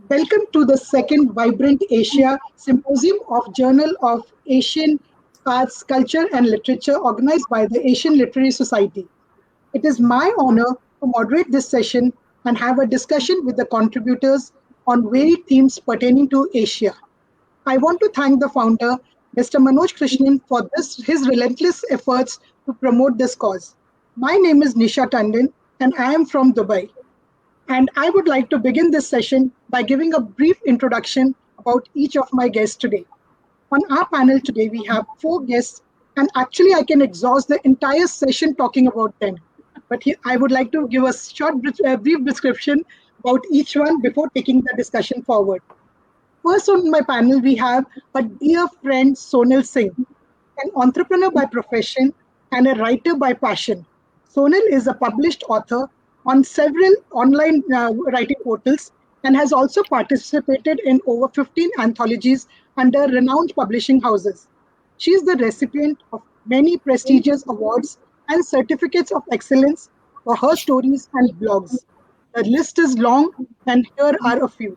Welcome to the second Vibrant Asia Symposium of Journal of Asian Arts, Culture and Literature organized by the Asian Literary Society. It is my honor to moderate this session and have a discussion with the contributors on varied themes pertaining to Asia. I want to thank the founder, Mr. Manoj Krishnan, for his relentless efforts to promote this cause. My name is Nisha Tandon, and I am from Dubai. And I would like to begin this session by giving a brief introduction about each of my guests today. On our panel today, we have four guests, and actually, I can exhaust the entire session talking about them. But I would like to give a brief description about each one before taking the discussion forward. First on my panel, we have a dear friend, Sonal Singh, an entrepreneur by profession and a writer by passion. Sonal is a published author on several online writing portals and has also participated in over 15 anthologies under renowned publishing houses. She is the recipient of many prestigious awards and certificates of excellence for her stories and blogs. The list is long, and here are a few.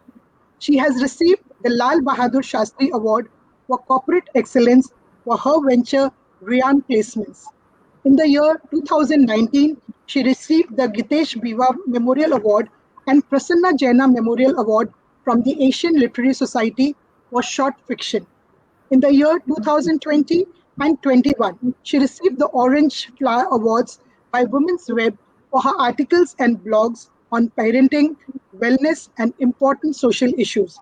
She has received the Lal Bahadur Shastri Award for Corporate Excellence for her venture Rian Placements. In the year 2019, she received the Gitesh Biva Memorial Award and Prasanna Jaina Memorial Award from the Asian Literary Society for short fiction. In the year 2020 and 21, she received the Orange Flower Awards by Women's Web for her articles and blogs on parenting, wellness, and important social issues.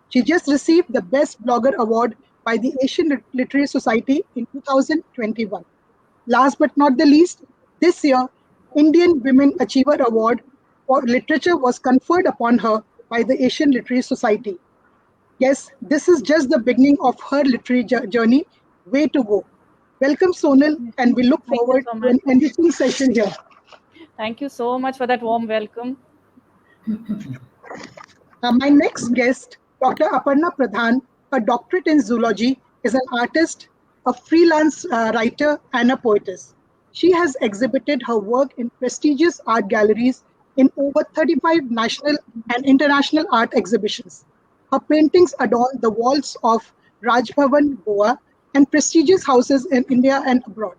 She just received the Best Blogger Award by the Asian Literary Society in 2021. Last but not the least, this year, Indian Women Achiever Award for Literature was conferred upon her by the Asian Literary Society. Yes, this is just the beginning of her literary journey. Way to go. Welcome, Sonal, and we look forward to an enriching session here. Thank you so much for that warm welcome. My next guest, Dr. Aparna Pradhan, a doctorate in zoology, is an artist, a freelance writer, and a poetess. She has exhibited her work in prestigious art galleries in over 35 national and international art exhibitions. Her paintings adorn the walls of Raj Bhavan, Goa, and prestigious houses in India and abroad.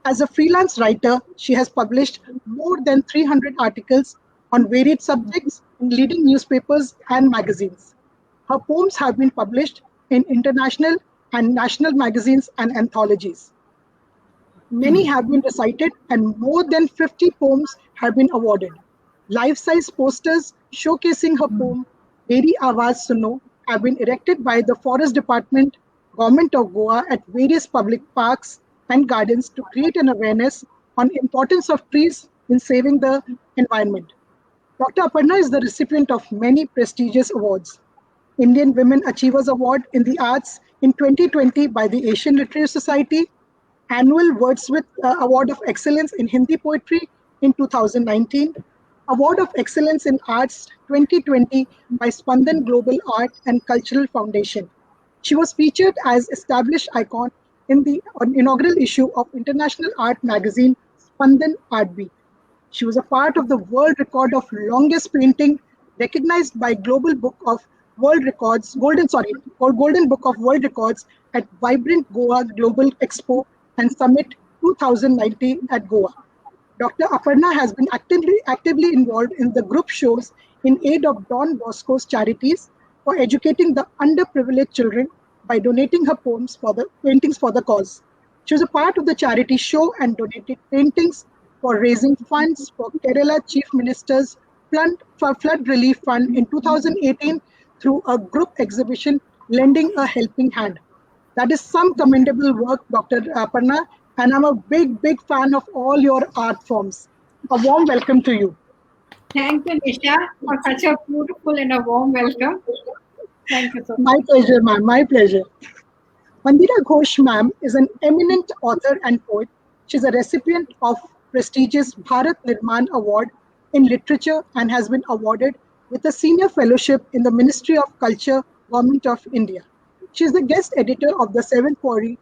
As a freelance writer, she has published more than 300 articles on varied subjects in leading newspapers and magazines. Her poems have been published in international and national magazines and anthologies. Many have been recited, and more than 50 poems have been awarded. Life-size posters showcasing her poem, Meri Awaaz Suno, have been erected by the Forest Department, Government of Goa at various public parks and gardens to create an awareness on importance of trees in saving the environment. Dr. Aparna is the recipient of many prestigious awards. Indian Women Achievers Award in the Arts in 2020 by the Asian Literary Society, Annual Wordsworth Award of Excellence in Hindi Poetry in 2019, Award of Excellence in Arts 2020 by Spandan Global Art and Cultural Foundation. She was featured as established icon in the inaugural issue of international art magazine Spandan Art Week. She was a part of the world record of longest painting recognized by Global Book of World Records, Golden Book of World Records at Vibrant Goa Global Expo and Summit 2019 at Goa. Dr. Aparna has been actively involved in the group shows in aid of Don Bosco's charities for educating the underprivileged children by donating her paintings for the cause. She was a part of the charity show and donated paintings for raising funds for Kerala Chief Minister's Flood Relief Fund in 2018 through a group exhibition, Lending a Helping Hand. That is some commendable work, Dr. Aparna, and I'm a big fan of all your art forms. A warm welcome to you. Thank you, Nisha, for such a beautiful and a warm welcome. Thank you so much. My pleasure, ma'am. My pleasure. Mandira Ghosh, ma'am, is an eminent author and poet. She's a recipient of prestigious Bharat Nirman Award in Literature and has been awarded with a senior fellowship in the Ministry of Culture, Government of India. She is the guest editor of the Seven Quarry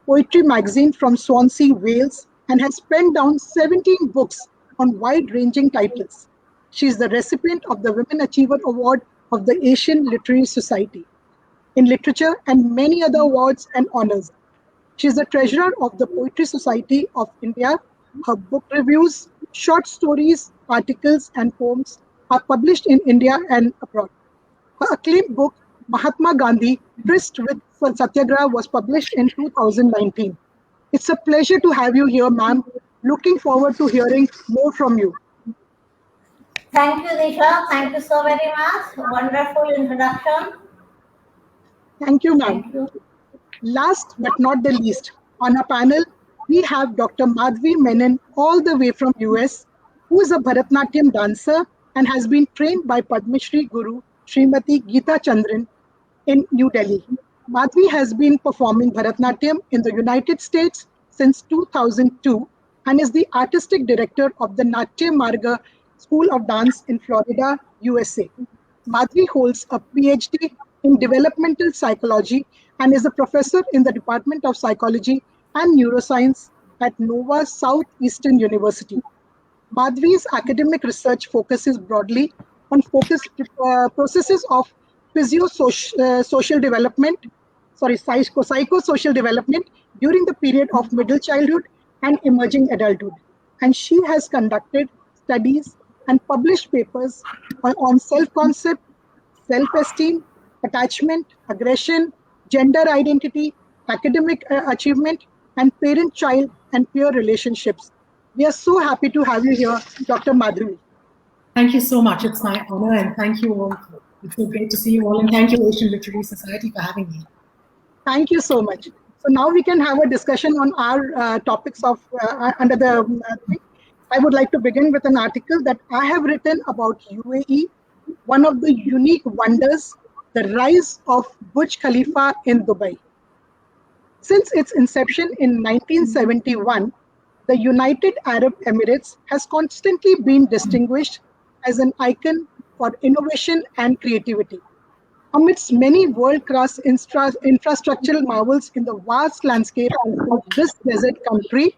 Poetry magazine from Swansea, Wales, and has penned down 17 books on wide-ranging titles. She is the recipient of the Women Achiever Award of the Asian Literary Society in literature and many other awards and honors. She is the treasurer of the Poetry Society of India. Her book reviews, short stories, articles, and poems are published in India and abroad. Her acclaimed book, Mahatma Gandhi, Tryst with Satyagraha, was published in 2019. It's a pleasure to have you here, ma'am. Looking forward to hearing more from you. Thank you, Disha. Thank you so very much. Wonderful introduction. Thank you, ma'am. Thank you. Last but not the least, on our panel, we have Dr. Madhvi Menon, all the way from US, who is a Bharatanatyam dancer and has been trained by Padma Shri Guru Srimati Geeta Chandran in New Delhi. Madhvi has been performing Bharatanatyam in the United States since 2002 and is the artistic director of the Natya Marga School of Dance in Florida, USA. Madhvi holds a PhD in developmental psychology and is a professor in the Department of Psychology and Neuroscience at Nova Southeastern University. Madhvi's academic research focuses broadly on processes of psychosocial development during the period of middle childhood and emerging adulthood. And she has conducted studies and published papers on self-concept, self-esteem, attachment, aggression, gender identity, academic achievement, and parent-child and peer relationships. We are so happy to have you here, Dr. Madhvi. Thank you so much. It's my honor, and thank you all. It's so great to see you all, and thank you, Asian Literary Society, for having me. Thank you so much. So now we can have a discussion on our topics of under the thing. I would like to begin with an article that I have written about UAE, one of the unique wonders, the rise of Burj Khalifa in Dubai. Since its inception in 1971, the United Arab Emirates has constantly been distinguished as an icon for innovation and creativity. Amidst many world-class infrastructural marvels in the vast landscape of this desert country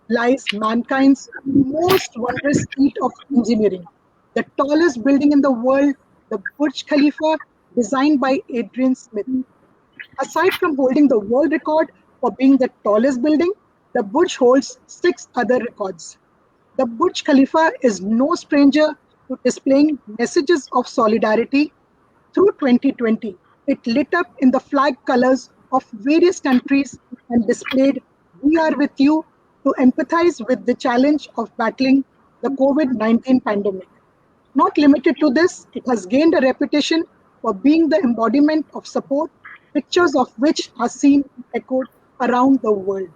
lies mankind's most wondrous feat of engineering. The tallest building in the world, the Burj Khalifa, designed by Adrian Smith. Aside from holding the world record for being the tallest building, the Burj holds 6 other records. The Burj Khalifa is no stranger to displaying messages of solidarity. Through 2020, it lit up in the flag colors of various countries and displayed "We are with you" to empathize with the challenge of battling the COVID-19 pandemic. Not limited to this, it has gained a reputation for being the embodiment of support, pictures of which are seen echoed around the world.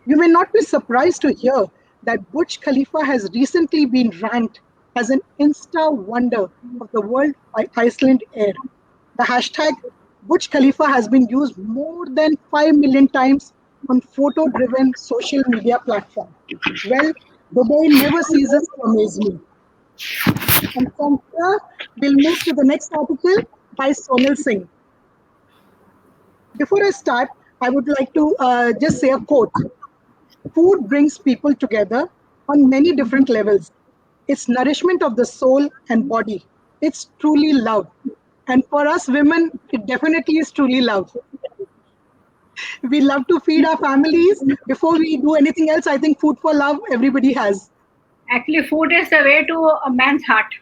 You may not be surprised to hear that Burj Khalifa has recently been ranked as an Insta wonder of the world by Iceland Air. The hashtag Burj Khalifa has been used more than 5 million times on photo-driven social media platforms. Well, Dubai never ceases to amaze me. And from here, we'll move to the next article by Sonal Singh. Before I start, I would like to just say a quote. Food brings people together on many different levels. It's nourishment of the soul and body. It's truly love. And for us women, it definitely is truly love. We love to feed our families. Before we do anything else, I think food for love, everybody has. Actually, food is the way to a man's heart.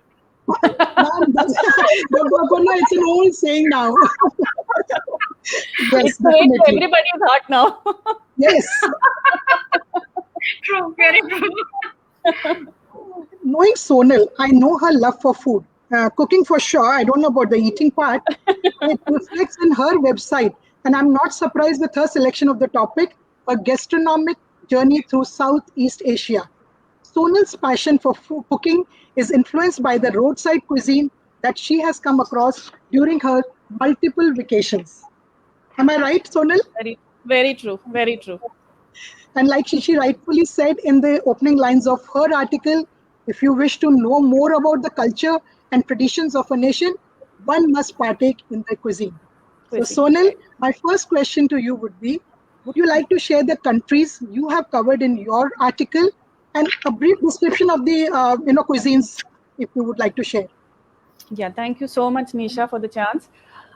It's an old saying now. Yes, it's everybody's heart now. Yes. True, very true. Knowing Sonal, I know her love for food. Cooking for sure, I don't know about the eating part. It reflects in her website, and I'm not surprised with her selection of the topic, a gastronomic journey through Southeast Asia. Sonal's passion for cooking is influenced by the roadside cuisine that she has come across during her multiple vacations. Am I right, Sonal? Very, very true. Very true. And like she rightfully said in the opening lines of her article, if you wish to know more about the culture and traditions of a nation, one must partake in the cuisine. So Sonal, my first question to you would be, would you like to share the countries you have covered in your article and a brief description of the cuisines, if you would like to share? Yeah, thank you so much, Nisha, for the chance.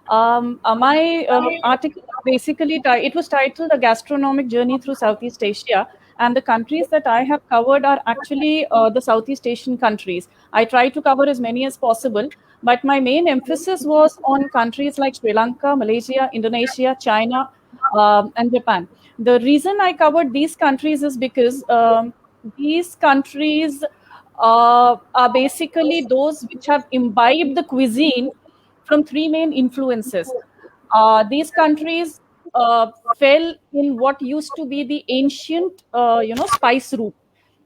My article basically it was titled "A Gastronomic Journey Through Southeast Asia," and the countries that I have covered are actually the Southeast Asian countries. I try to cover as many as possible, but my main emphasis was on countries like Sri Lanka, Malaysia, Indonesia, China, and Japan. The reason I covered these countries is because these countries are basically those which have imbibed the cuisine from three main influences. These countries fell in what used to be the ancient, spice route.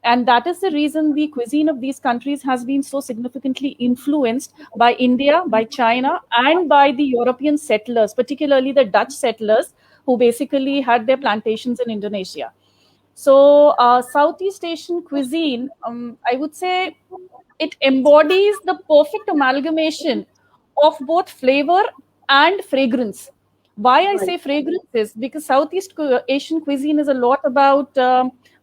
And that is the reason the cuisine of these countries has been so significantly influenced by India, by China, and by the European settlers, particularly the Dutch settlers who basically had their plantations in Indonesia. So, Southeast Asian cuisine, I would say it embodies the perfect amalgamation of both flavor and fragrance. Why I say fragrance is because Southeast Asian cuisine is a lot about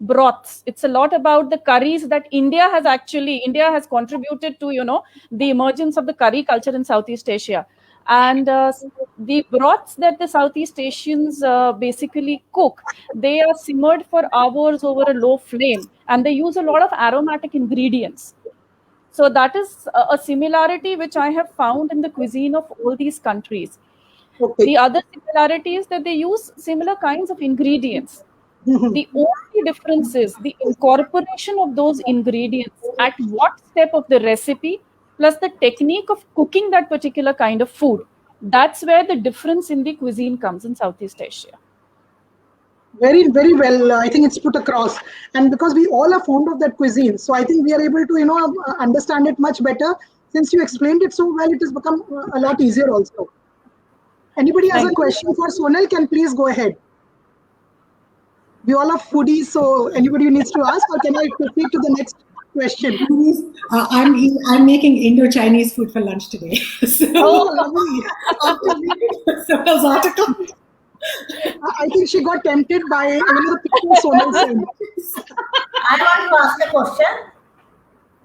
broths. It's a lot about the curries that India has contributed to, the emergence of the curry culture in Southeast Asia. And the broths that the Southeast Asians basically cook, they are simmered for hours over a low flame, and they use a lot of aromatic ingredients. So that is a similarity which I have found in the cuisine of all these countries. Okay. The other similarity is that they use similar kinds of ingredients. The only difference is the incorporation of those ingredients at what step of the recipe, plus the technique of cooking that particular kind of food. That's where the difference in the cuisine comes in Southeast Asia. Very, very well. I think it's put across. And because we all are fond of that cuisine, so I think we are able to, understand it much better. Since you explained it so well, it has become a lot easier also. Anybody has a question for Sonal, can please go ahead. We all are foodies, so anybody who needs to ask, or can I proceed to the next question? I'm making Indo-Chinese food for lunch today. So, lovely. After reading Sonal's article, I think she got tempted by the picture Sonal sent. I want to ask a question.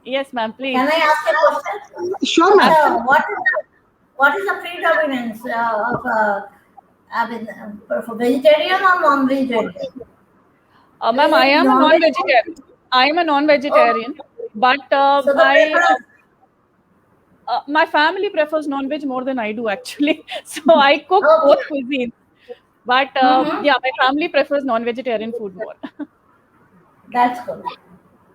Yes, ma'am, please. Can I ask a question? Sure, ma'am. What is the predominance for vegetarian or non-vegetarian? Ma'am, I am a non-vegetarian. I am a non-vegetarian, but my family prefers non-veg more than I do, actually. So I cook both cuisines. But my family prefers non-vegetarian food more. That's good.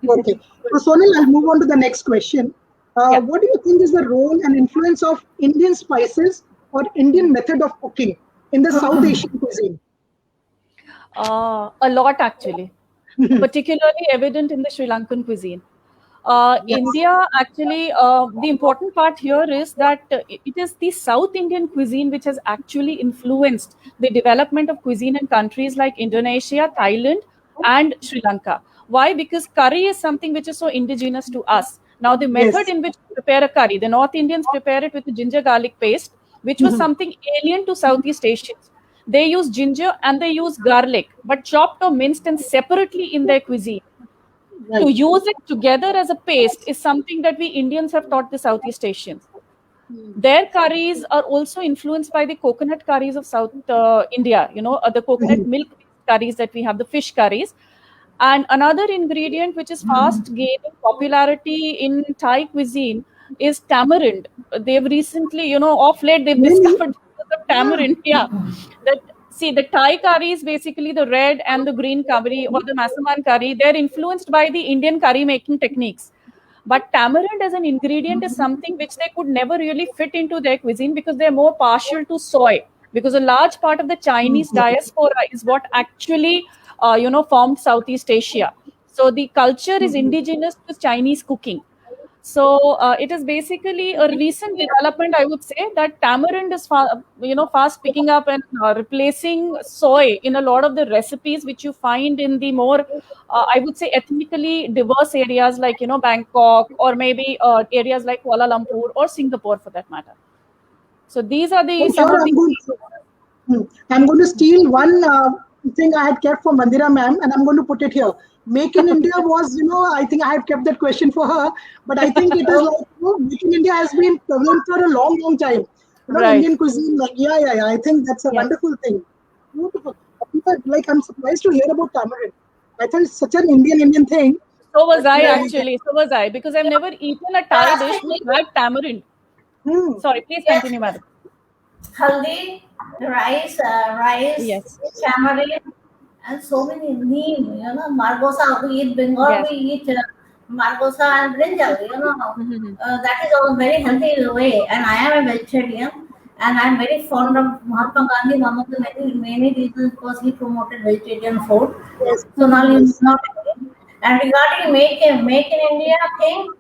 Okay. So Sonal, I'll move on to the next question. What do you think is the role and influence of Indian spices or Indian method of cooking in the South Asian cuisine? A lot, actually. Particularly evident in the Sri Lankan cuisine. India, actually, the important part here is that it is the South Indian cuisine which has actually influenced the development of cuisine in countries like Indonesia, Thailand, and Sri Lanka. Why? Because curry is something which is so indigenous to us. Now, the method in which we prepare a curry, the North Indians prepare it with a ginger garlic paste, which was something alien to Southeast Asians. They use ginger and they use garlic, but chopped or minced and separately in their cuisine. Right. To use it together as a paste is something that we Indians have taught the Southeast Asians. Their curries are also influenced by the coconut curries of South India, the coconut milk curries that we have, the fish curries. And another ingredient which is fast gaining popularity in Thai cuisine is tamarind. They've recently, off late, they've discovered tamarind. Yeah. The Thai curries, basically the red and the green curry or the Massaman curry, they're influenced by the Indian curry making techniques. But tamarind as an ingredient is something which they could never really fit into their cuisine because they're more partial to soy. Because a large part of the Chinese diaspora is what actually, formed Southeast Asia. So the culture is indigenous to Chinese cooking. So it is basically a recent development, I would say, that tamarind is fast picking up and replacing soy in a lot of the recipes which you find in the more, I would say, ethnically diverse areas like, Bangkok or maybe areas like Kuala Lumpur or Singapore for that matter. So these are the I'm going to steal one thing I had kept for Mandira ma'am, and I'm going to put it here. Make in India was, I think I had kept that question for her, but I think it is like Make in India has been prevalent for a long, long time. Right. Indian cuisine, yeah. I think that's a wonderful thing. Beautiful. Like, I'm surprised to hear about tamarind. I thought it's such an Indian thing. So was I actually. So was I, because I've never eaten a Thai dish which had tamarind. Sorry, please continue, madam. Haldi, rice, Yes. tamarind, and so many neem. Margosa. We eat Bengal. We eat margosa and brinjal. That is all very healthy in a way. And I am a vegetarian, and I'm very fond of Mahatma Gandhi. One of the many reasons was he promoted vegetarian food. Yes. So now he's not. And regarding make in India thing,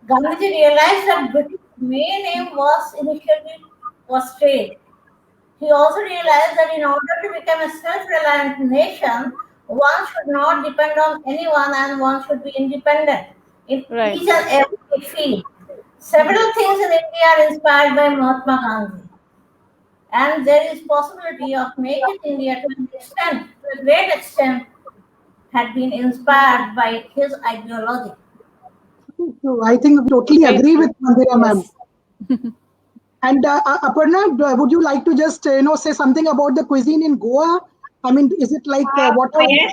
Gandhiji realized that British main aim was initially was trade. He also realized that in order to become a self-reliant nation, one should not depend on anyone and one should be independent in each and every field. Several things in India are inspired by Mahatma Gandhi. And there is possibility of Make in India to a great extent, had been inspired by his ideology. I think we totally agree with Mandira ma'am. And Aparna, would you like to just say something about the cuisine in Goa? I mean, is it like what? Yes,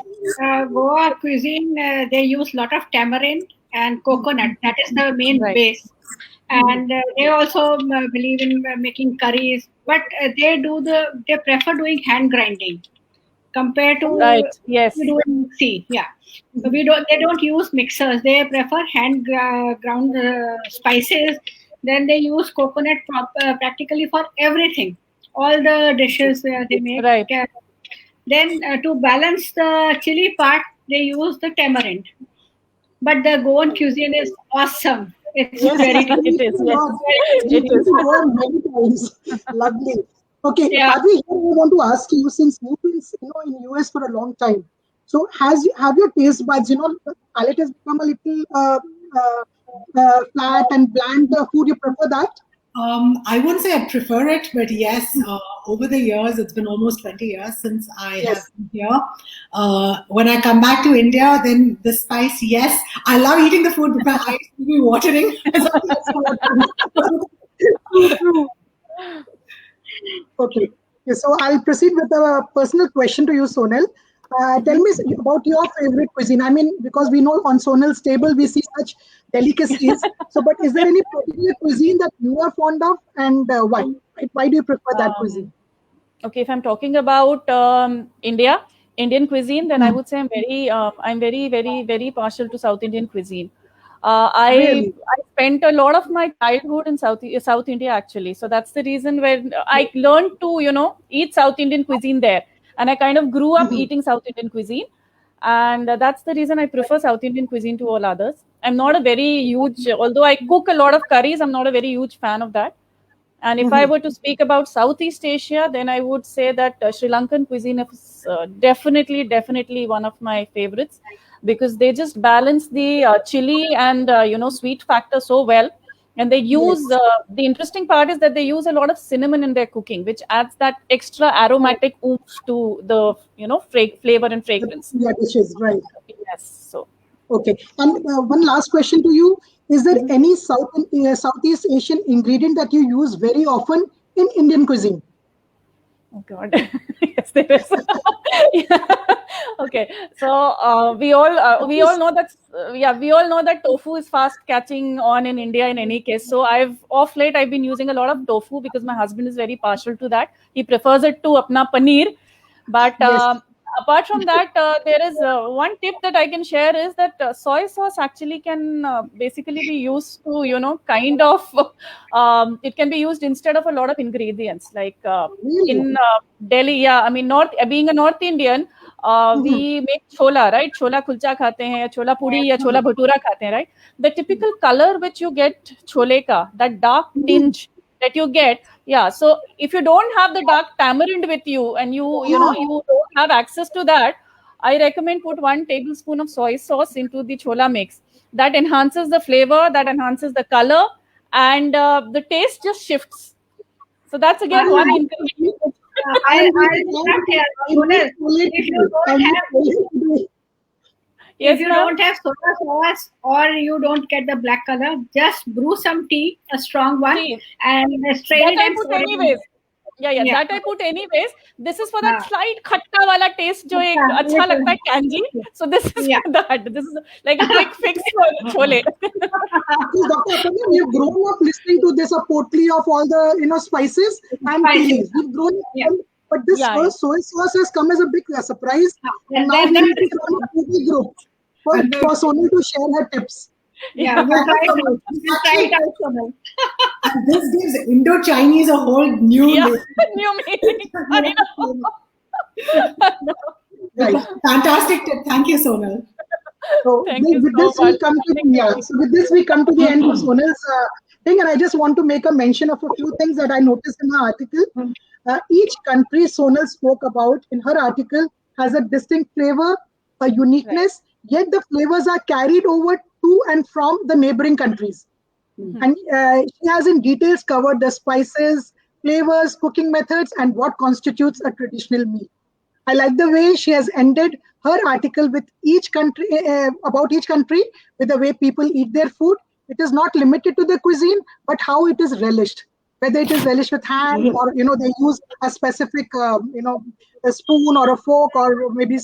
Goa cuisine, they use a lot of tamarind and coconut. That is the main base. And they also believe in making curries, but they prefer doing hand grinding compared to doing mixy. Yeah, so they don't use mixers. They prefer hand ground spices. Then they use coconut practically for everything. All the dishes they make. Right. Then to balance the chili part, they use the tamarind. But the Goan cuisine is awesome. It's very it is. Yes. It is. Many times. Lovely. Okay, Adri, here we want to ask you, since you've been in US for a long time. So have your taste buds, the palate has become a little flat and bland food? You prefer that? I wouldn't say I prefer it, but yes, over the years, it's been almost 20 years since I have been here. When I come back to India, then the spice, yes, I love eating the food, but my eyes will be watering. Okay, so I'll proceed with a personal question to you, Sonal. Tell me about your favorite cuisine. I mean, because we know on Sonal's table we see such delicacies. So, but is there any particular cuisine that you are fond of, and why? Why do you prefer that cuisine? Okay, if I'm talking about Indian cuisine, then I would say I'm very partial to South Indian cuisine. I spent a lot of my childhood in South India actually, so that's the reason where I learned to eat South Indian cuisine there. And I kind of grew up eating South Indian cuisine. And that's the reason I prefer South Indian cuisine to all others. I'm not a very huge, although I cook a lot of curries, I'm not a very huge fan of that. And if I were to speak about Southeast Asia, then I would say that Sri Lankan cuisine is definitely one of my favorites, because they just balance the chili and sweet factor so well. And they use, the interesting part is that they use a lot of cinnamon in their cooking, which adds that extra aromatic oomph to the, flavor and fragrance. Yeah, dishes, right. Yes. So. Okay. And one last question to you. Is there any Southeast Asian ingredient that you use very often in Indian cuisine? Oh God, yes, there is. Okay, so we all know that we all know that tofu is fast catching on in India in any case. So of late I've been using a lot of tofu because my husband is very partial to that. He prefers it to apna paneer, but apart from that, there is one tip that I can share is that soy sauce actually can basically be used to, kind of, it can be used instead of a lot of ingredients. Like in Delhi, being a North Indian, we make chola, right? Chola kulcha khate hain, chola puri ya chola bhatura khate hain, right? The typical color which you get chole ka, that dark tinge that you get, so if you don't have the dark tamarind with you and you don't have access to that, I recommend put 1 tablespoon of soy sauce into the chola mix. That enhances the flavor, that enhances the color, and the taste just shifts. So that's again one ingredient. Yes, if you ma'am. don't have soya sauce or you don't get the black color, just brew some tea, a strong one, Tea. and strain That it I and put pour it in. anyways. Yeah. Yeah. That I put anyways. This is for that हाँ, slight khatta wala taste जो एक अच्छा, अच्छा little. लगता है kanji. So this is Yeah. for that. This is like a quick fix for chole. Because Dr. Aparna, we have grown up listening to this, a potpourri of all the spices and tea Spices. leaves. We've grown up, Yeah. but this Yeah. first soy sauce has come as a big surprise. Yeah, And now then we that- need to form a TV group for Sonal to share her tips. Yeah, we'll try to. We'll try it out somehow. And this gives Indo-Chinese a whole new Yeah. meaning. New meaning. I know. Right. Fantastic tip. Thank you, Sonal. So Thank with, you with so this we much. come to So with this we come to the end of Sonal's thing, and I just want to make a mention of a few things that I noticed in her article. Each country Sonal spoke about in her article has a distinct flavor, a uniqueness, yet the flavors are carried over to and from the neighboring countries. And she has in details covered the spices, flavors, cooking methods, and what constitutes a traditional meal. I like the way she has ended her article with each country about each country with the way people eat their food. It is not limited to the cuisine, but how it is relished. Whether it is relished with hand or they use a specific a spoon or a fork or maybe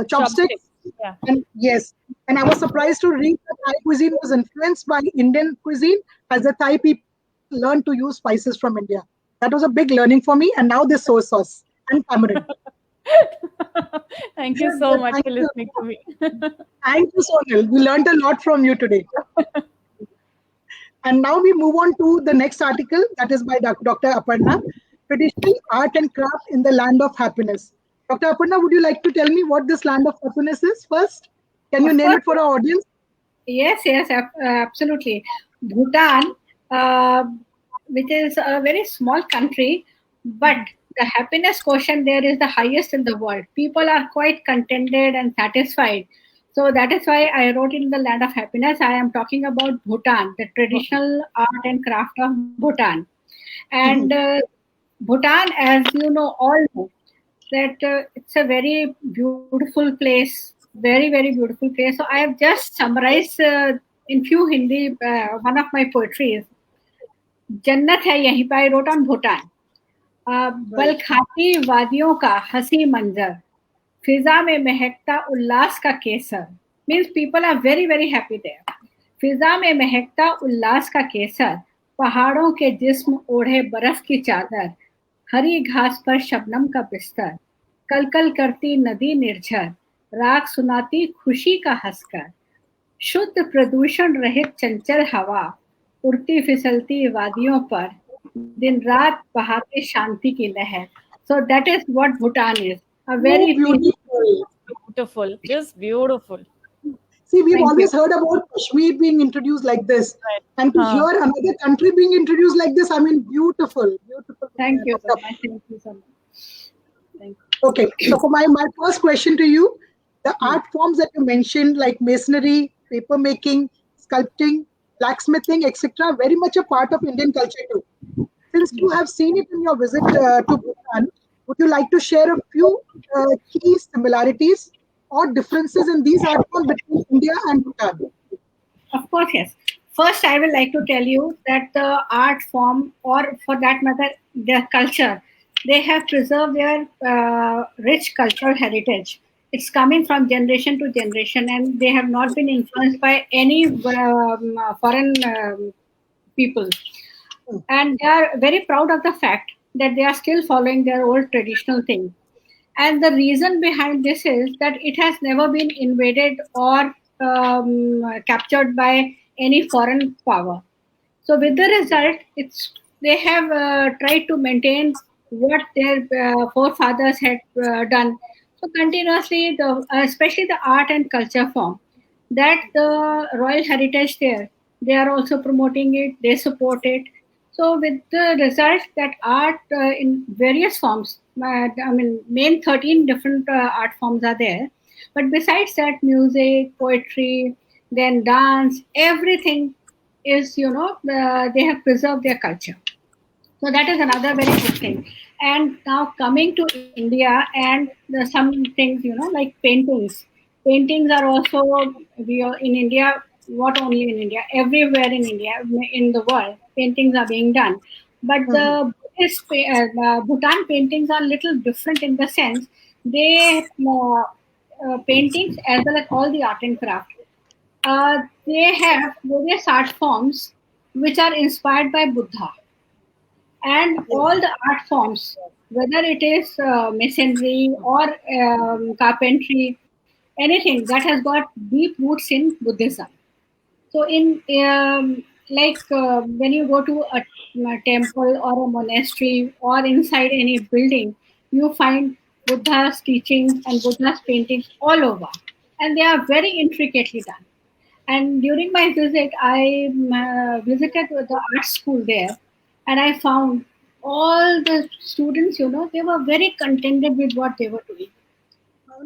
chopsticks. Yeah. And yes, and I was surprised to read that Thai cuisine was influenced by Indian cuisine as the Thai people learned to use spices from India. That was a big learning for me. And now this soy sauce and tamarind. Thank you so much Thank for you. listening to me. Thank you, Sonal. We learned a lot from you today. And now we move on to the next article that is by Dr. Aparna, Traditional Art and Craft in the Land of Happiness. Dr. Aparna, would you like to tell me what this land of happiness is first? Can you Of name course. it for our audience? Yes, absolutely. Bhutan, which is a very small country, but the happiness quotient there is the highest in the world. People are quite contented and satisfied. So that is why I wrote in the land of happiness. I am talking about Bhutan, the traditional art and craft of Bhutan. And Bhutan, as you know, all know, that it's a very beautiful place, very, very beautiful place. So I have just summarized in few Hindi, one of my poetries. जन्नत है यहीं पर, I wrote on Bhutan. बलखाती वादियों का हंसी मंजर, फिजा में महकता उल्लास का केसर. Means people are very, very happy there. फिजा में महकता उल्लास का केसर, पहाड़ों के जिस्म ओढ़े बर्फ की चादर, हरी घास पर शबनम का बिस्तर, कलकल करती नदी निर्झर, राग सुनाती खुशी का हंसकर, शुद्ध प्रदूषण रहित चंचल हवा, उड़ती फिसलती वादियों पर, दिन रात बहाते शांति की लहर. So that is what Bhutan is. A very beautiful. Beautiful. Just beautiful. See, we've Thank always heard about Kashmir being introduced like this. Right. And to hear another country being introduced like this, I mean, beautiful. Beautiful. Thank you so much. Thank you so much. Thank you. Okay, so for my first question to you, the art forms that you mentioned, like masonry, paper making, sculpting, blacksmithing, etc., very much a part of Indian culture too. Since you have seen it in your visit to Bhutan, would you like to share a few key similarities or differences in these art forms between India and Bhutan? Of course, yes. First, I would like to tell you that the art form, or for that matter, their culture, they have preserved their rich cultural heritage. It's coming from generation to generation, and they have not been influenced by any foreign people. And they are very proud of the fact that they are still following their old traditional thing. And the reason behind this is that it has never been invaded or captured by any foreign power. So with the result, they have tried to maintain what their forefathers had done. So continuously, especially the art and culture form, that the royal heritage there, they are also promoting it, they support it. So with the result that art in various forms, main 13 different art forms are there. But besides that, music, poetry, then dance, everything is, they have preserved their culture. So that is another very good thing. And now coming to India and some things, like paintings. Paintings are also, we are in India, not only in India, everywhere in India, in the world, paintings are being done. But the Bhutan paintings are a little different in the sense they paintings as well as all the art and craft. They have various art forms which are inspired by Buddha, and all the art forms, whether it is masonry or carpentry, anything that has got deep roots in Buddhism. So, in when you go to a temple or a monastery or inside any building, you find Buddha's teachings and Buddha's paintings all over, and they are very intricately done. And during my visit, I visited the art school there, and I found all the students, they were very contented with what they were doing,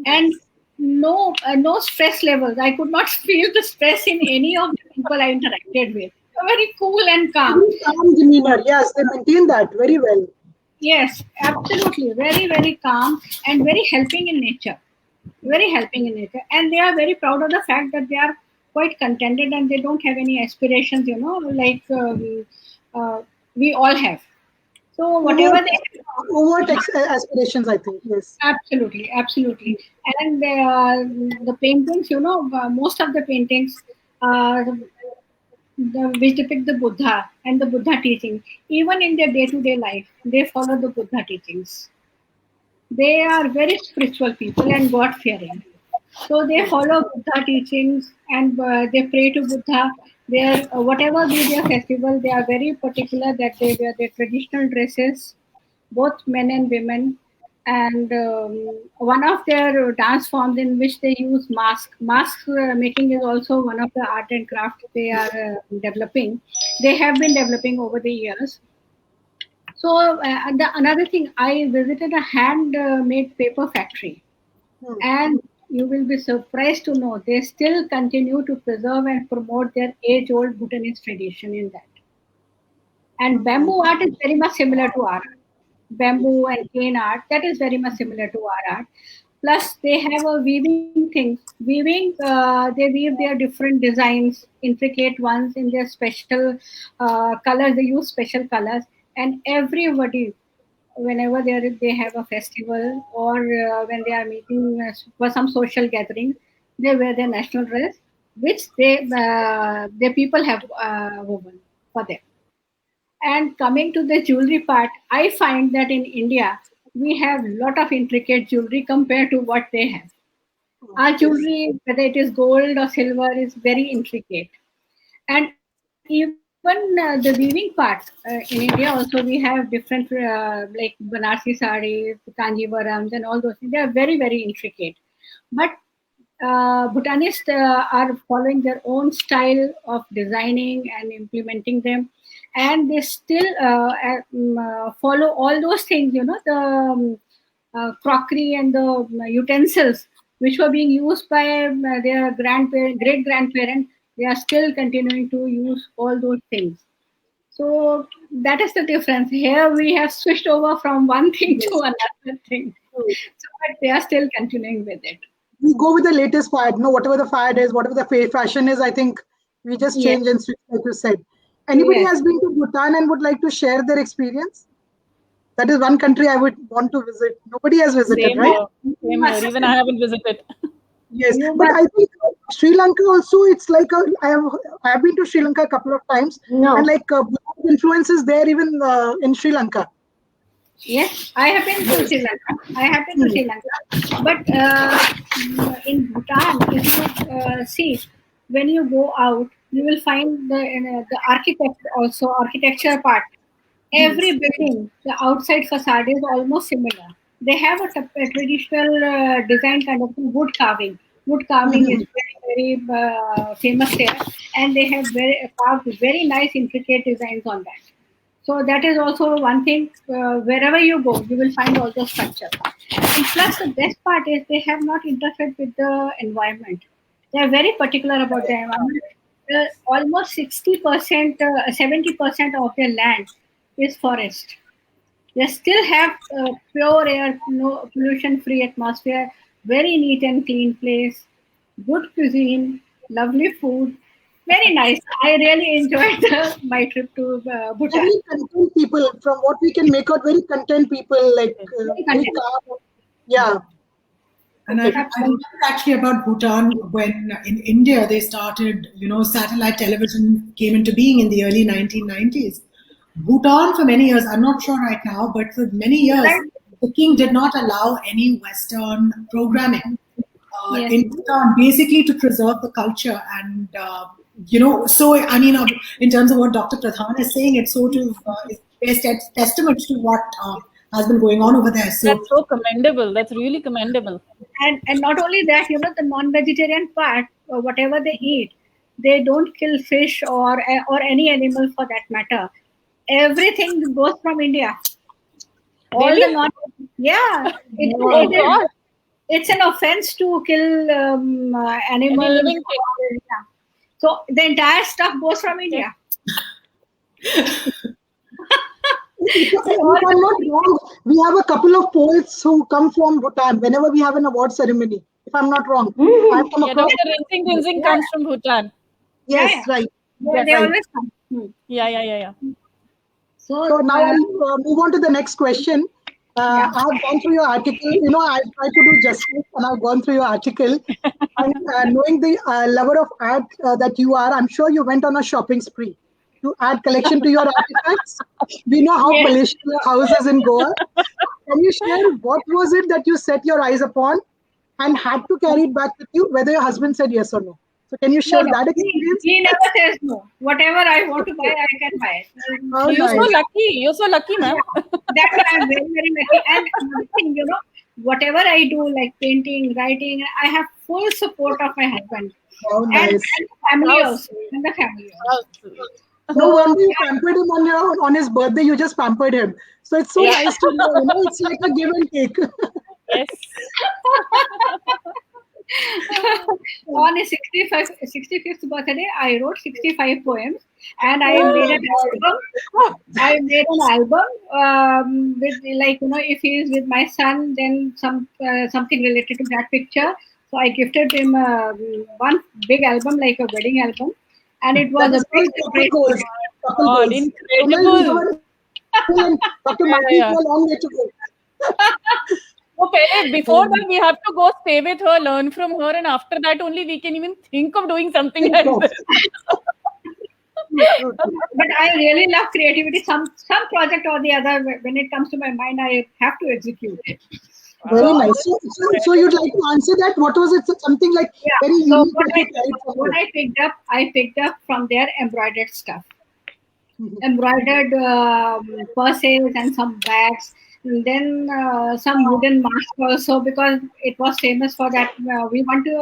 and no stress levels. I could not feel the stress in any of the people I interacted with. They were very cool and calm. Very calm demeanor. Yes, they maintain that very well. Yes, absolutely. Very, very calm and very helping in nature. Very helping in nature. And they are very proud of the fact that they are quite contented and they don't have any aspirations, like we all have. So whatever they Overt aspirations, I think. Yes. absolutely, absolutely. And the paintings, most of the paintings which depict the Buddha and the Buddha teaching, even in their day-to-day life, they follow the Buddha teachings. They are very spiritual people and God fearing. So they follow Buddha teachings and they pray to Buddha. Their whatever be their festival, they are very particular that they wear their traditional dresses, both men and women. And one of their dance forms in which they use mask making is also one of the art and craft they are developing. They have been developing over the years. So another thing, I visited a handmade paper factory, and you will be surprised to know they still continue to preserve and promote their age-old Bhutanese tradition in that. And bamboo art is very much similar to our art. Bamboo and cane art, that is very much similar to our art. Plus, they have a weaving thing. Weaving, they weave their different designs, intricate ones in their special colors. They use special colors, and everybody, whenever they have a festival or when they are meeting for some social gathering, they wear their national dress, which the people have woven for them. And coming to the jewelry part, I find that in India we have a lot of intricate jewelry compared to what they have. Our jewelry, whether it is gold or silver, is very intricate. And even the weaving part in India also, we have different like Banarsi sarees, Kanjivarams, and all those things. They are very, very intricate. But Bhutanese are following their own style of designing and implementing them, and they still follow all those things. The crockery and the utensils which were being used by their great grandparents. They are still continuing to use all those things. So that is the difference. Here we have switched over from one thing to another thing. So, but they are still continuing with it. We go with the latest fad. No, whatever the fad is, whatever the fashion is, I think we just change and switch, like you said. Anybody has been to Bhutan and would like to share their experience? That is one country I would want to visit. Nobody has visited, Same right? Same here. Even I haven't visited. Yes, but I think Sri Lanka also. It's like I have been to Sri Lanka a couple of times, and like influences there even in Sri Lanka. Yes, I have been to Sri Lanka. But in Bhutan, if you see, when you go out, you will find the architecture part. Every building, the outside facade is almost similar. They have a traditional design kind of wood carving. Wood carving is very, very famous there, and they have carved very nice, intricate designs on that. So that is also one thing. Wherever you go, you will find all those structures. And plus, the best part is they have not interfered with the environment. They are very particular about the environment. Almost 60%, 70% of their land is forest. They still have pure air, no pollution-free atmosphere, very neat and clean place. good cuisine, lovely food, very nice. I really enjoyed my trip to Bhutan. Very content people, from what we can make out, very content people, like Very very content. calm. Yeah. And I remember actually about Bhutan when in India they started, satellite television came into being in the early 1990s. Bhutan for many years, I'm not sure right now, but for many years, Right. the king did not allow any Western programming Yes. in Bhutan, basically to preserve the culture. And, so, I mean, in terms of what Dr. Pradhan is saying, it's sort of it's testament to what has been going on over there. So, That's so commendable. That's really commendable. And not only that, the non-vegetarian part, whatever they eat, they don't kill fish or any animal for that matter. Everything goes from India. All Really? the non, yeah, Oh God! it's an offense to kill animals. living thing. Yeah. So the entire stuff goes from India. If I'm not wrong, we have a couple of poets who come from Bhutan whenever we have an award ceremony. If I'm not wrong, I've come Yeah, across. Dr. Rinzing Rinzing comes from Bhutan. Yes, Yeah. right. They Right. always come. Yeah. So now I'll move on to the next question. Yeah. I've gone through your article. I've tried to do justice, and I've gone through your article. And knowing the lover of art that you are, I'm sure you went on a shopping spree to add collection to your artifacts. We know how Yes. palatial your house is in Goa. Can you share what was it that you set your eyes upon and had to carry it back with you, whether your husband said yes or no? So can you share No. that experience? He never says no. Whatever I want to buy, I can buy it. Oh, You're so nice. lucky. You're so lucky, ma'am. That's why I'm very, very lucky. And another thing, whatever I do, like painting, writing, I have full support of my husband. Oh, And nice. the family How also. And the family also. No wonder you pampered him on his birthday. You just pampered him. So it's so Yeah. nice to know. It's like a give and take. Yes. On his 65th birthday, I wrote 65 poems, and I made an album. I made an album with, like, if he is with my son, then something related to that picture. So I gifted him one big album, like a wedding album, and it was That a is big couple great. goals. Couple God, goals. incredible. Dr. Yeah, Mati, yeah. a long way to go. Okay, before that, we have to go stay with her, learn from her, and after that, only we can even think of doing something like this. But I really love creativity. Some project or the other, when it comes to my mind, I have to execute it. Very nice. So you'd like to answer that? What was it? Something like very So unique that you tried for what you? I picked up from their embroidered stuff, embroidered purses and some bags. And then some wooden masks also, because it was famous for that. We went to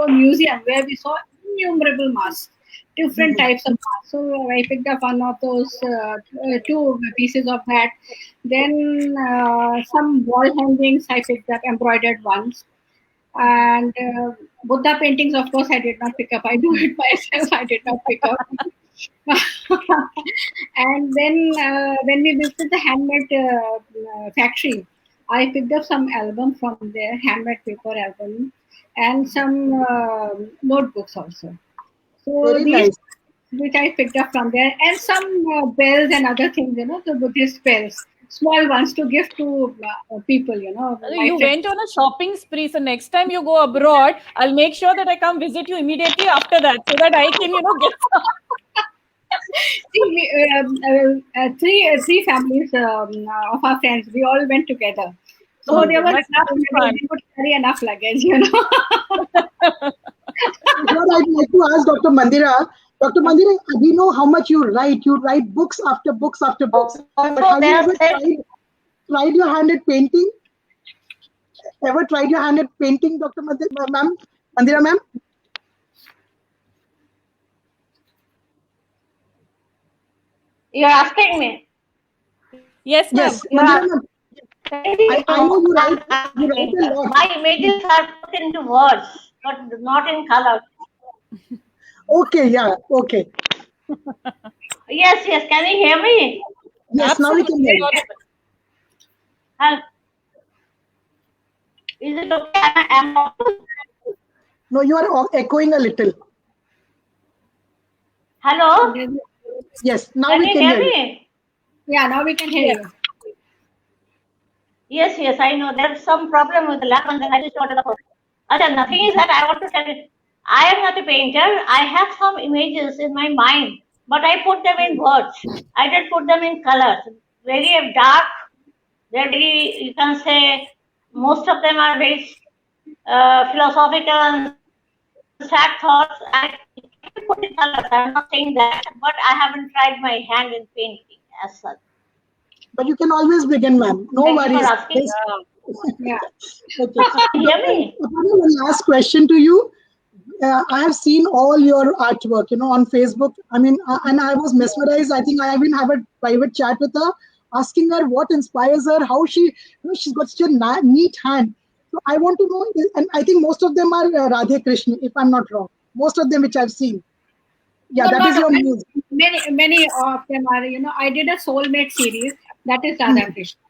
a museum where we saw innumerable masks, different types of masks. So I picked up one of those, two pieces of that. Then some wall hangings I picked up, embroidered ones. And Buddha paintings, of course, I did not pick up. I do it myself. I did not pick up. And then when we visited the handmade factory, I picked up some album from there, handmade paper album, and some notebooks also. So Very these, nice. which I picked up from there, and some bells and other things, the Buddhist bells, small ones to give to people, my You friends. went on a shopping spree, so next time you go abroad, I'll make sure that I come visit you immediately after that, so that I can, get some. See, three families of our friends, we all went together. So there was Must enough, be fun. we could carry enough luggage, What I'd like to ask Dr. Mandira. Dr. Mandira, we know how much you write. You write books after books after books. But have you ever tried your hand at painting? Ever tried your hand at painting, Dr. Mandira, ma'am? Mandira, ma'am? You're asking me. Yes, ma'am. Yes, Mandira, ma'am. I know you write a lot. My images are put into words, but not in color. Okay, yeah, okay. Yes, can you hear me? Yes, now we can hear you. Is it okay? Am I audible? No, you are echoing a little. Hello? Yes, now Can we you can hear hear you. me? Yeah, now we can hear you. Yes, I know. There's some problem with the lap and then I just wanted to phone. The thing is that I want to tell you, I am not a painter. I have some images in my mind, but I put them in words. I didn't put them in colors. Very dark. They're very, you can say, most of them are very philosophical and sad thoughts. I can put in colors. I'm not saying that, but I haven't tried my hand in painting as such. But you can always begin, ma'am. No Thank you for worries. asking. Yeah. Okay. Hear me? One last question to you. I have seen all your artwork, on Facebook. I mean, and I was mesmerized. I think I even have a private chat with her, asking her what inspires her, how she's got such a neat hand. So I want to know, and I think most of them are Radhe Krishna, if I'm not wrong. Most of them which I've seen. Yeah, that is your muse. Many of them are, I did a soulmate series. That is Radha Krishna.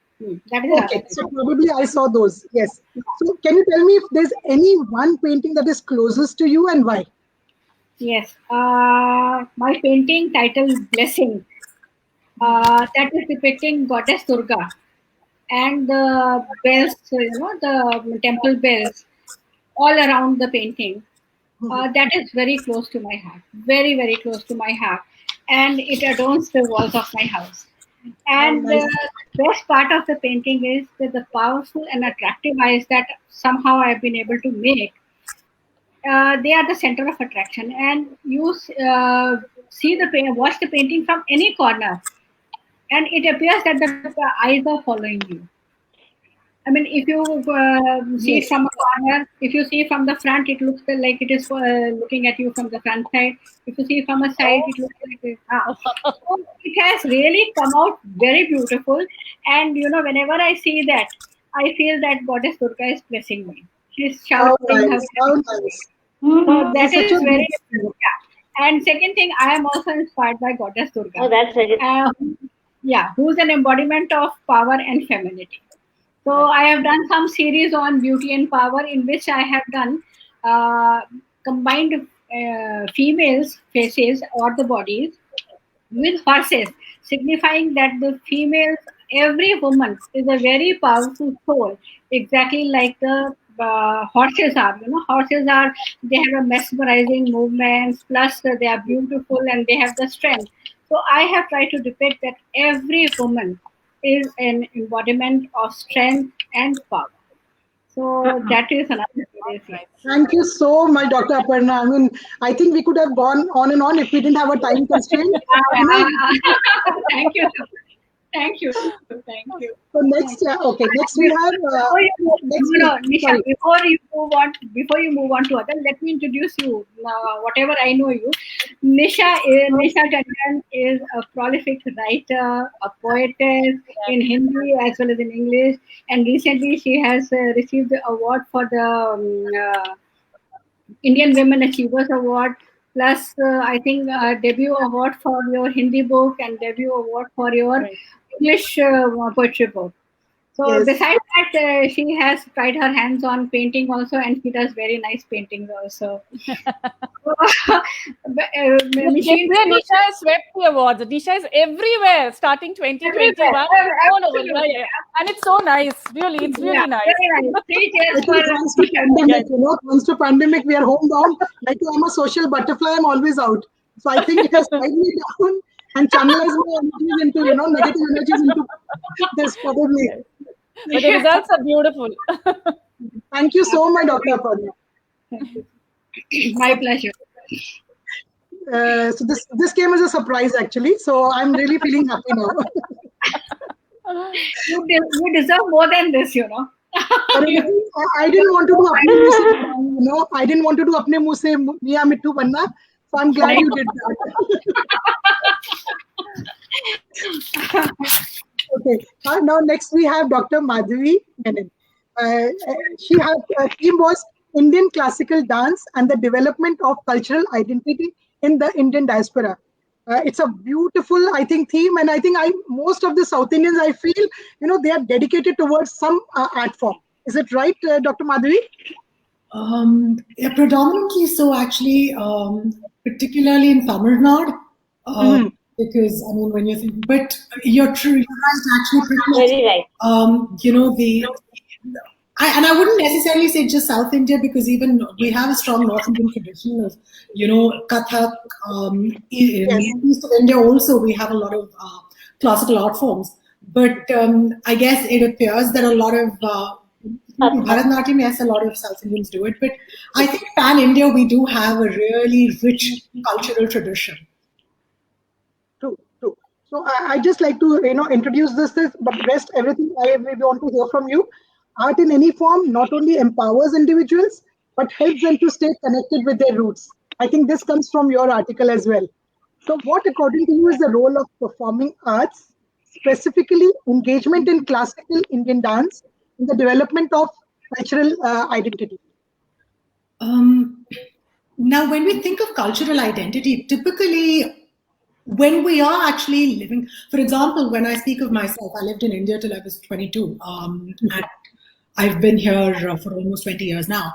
That is Radha Okay, Krishna. so probably I saw those. Yes. So can you tell me if there's any one painting that is closest to you and why? Yes. My painting titled Blessing, that is depicting Goddess Durga and the bells, the temple bells all around the painting. That is very close to my heart, very, very close to my heart. And it adorns the walls of my house. And nice. the best part of the painting is that the powerful and attractive eyes that somehow I've been able to make, they are the center of attraction. And you watch the painting from any corner, and it appears that the eyes are following you. I mean, if you see it from a corner, if you see from the front, it looks like it is looking at you from the front side. If you see from a side, it looks like so it has really come out very beautiful. And whenever I see that, I feel that Goddess Durga is blessing me. She's showering her. How nice. So that Such is a very. beautiful. Yeah. And second thing, I am also inspired by Goddess Durga. Oh, that's very. Who's an embodiment of power and femininity. So I have done some series on beauty and power, in which I have done combined females' faces or the bodies with horses, signifying that the females, every woman is a very powerful soul, exactly like the horses are. Horses are, they have a mesmerizing movements, plus they are beautiful and they have the strength. So I have tried to depict that every woman is an embodiment of strength and power. So that is another series. Thank you so much, Dr. Aparna. I mean, I think we could have gone on and on if we didn't have a time constraint. Thank you. Thank you. Thank you. So next, next we have. Nisha, before you move on to other, let me introduce you. Whatever I know you, Nisha Tandon is a prolific writer, a poetess in Hindi as well as in English, and recently she has received the award for the Indian Women Achievers Award. Plus, I think debut award for your Hindi book and debut award for your English poetry book. So besides that, she has tried her hands on painting also, and she does very nice paintings also. Nisha has swept the awards. Nisha is everywhere starting 2021. And it's so nice. Really, it's really nice. Very nice. 3 cheers for Thanks to pandemic, thanks to pandemic, we are homebound. Like I'm a social butterfly, I'm always out. So I think it has tied me down and channelized my energies into, negative energies into this probably. But the results are beautiful. Thank you so much, Dr. Aparna. My pleasure. So this came as a surprise actually. So I'm really feeling happy now. You deserve more than this, I didn't want to do apne muh se, I didn't want to do apne muh se Miya Mittu banna. So I'm glad you did that. Okay. Now next we have Dr. Madhavi Menon. Her theme was Indian classical dance and the development of cultural identity in the Indian diaspora. It's a beautiful, I think, theme, and I think most of the South Indians, I feel, they are dedicated towards some art form. Is it right, Dr. Madhavi? Yeah, predominantly so, actually, particularly in Tamil Nadu, because I mean, when you think, but you're true, you're right, actually, pretty much. Very right. You know, and I wouldn't necessarily say just South India, because even we have a strong North Indian tradition of, you know, Kathak. In East of India also, we have a lot of classical art forms. But I guess it appears that a lot of Bharatanatyam, yes, a lot of South Indians do it. But I think pan India, we do have a really rich cultural tradition. True, true. So I just like to introduce this, but rest everything we want to hear from you. Art in any form not only empowers individuals but helps them to stay connected with their roots. I think this comes from your article as well. So, what according to you is the role of performing arts, specifically engagement in classical Indian dance, in the development of cultural identity? Now, when we think of cultural identity, typically when we are actually living, for example, when I speak of myself, I lived in India till I was 22, and I've been here for almost 20 years now.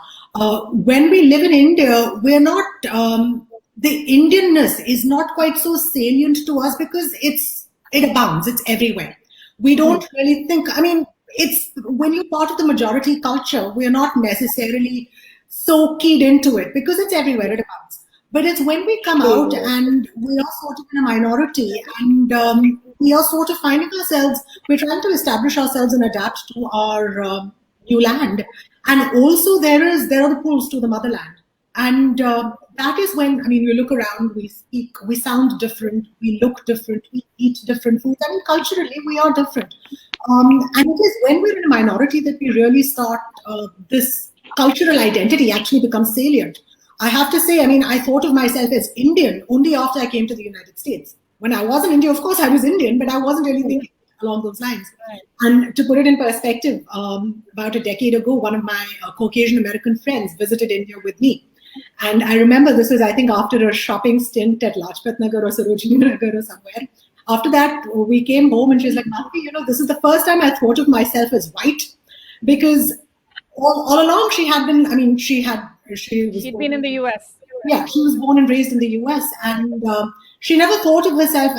When we live in India, we're not, the Indianness is not quite so salient to us because it abounds, it's everywhere. We don't really think, I mean, it's when you're part of the majority culture, we're not necessarily so keyed into it because it's everywhere, it abounds. But it's when we come out and we are sort of in a minority and we are sort of finding ourselves, we're trying to establish ourselves and adapt to our new land. And also there are the pulls to the motherland. And that is when, I mean, we look around, we speak, we sound different, we look different, we eat different foods. I mean, culturally, we are different. And it is when we're in a minority that we really start, this cultural identity actually becomes salient. I have to say, I mean, I thought of myself as Indian only after I came to the United States. When I was in India, of course, I was Indian, but I wasn't really thinking along those lines. Right. And to put it in perspective, about a decade ago, one of my Caucasian American friends visited India with me. And I remember this was, I think, after a shopping stint at Lajpat Nagar or Sarojini Nagar or somewhere. After that, we came home and she's like, Malvi, you know, this is the first time I thought of myself as white, because all along she had been, I mean, she'd been in the US. Yeah, she was born and raised in the US, and she never thought of herself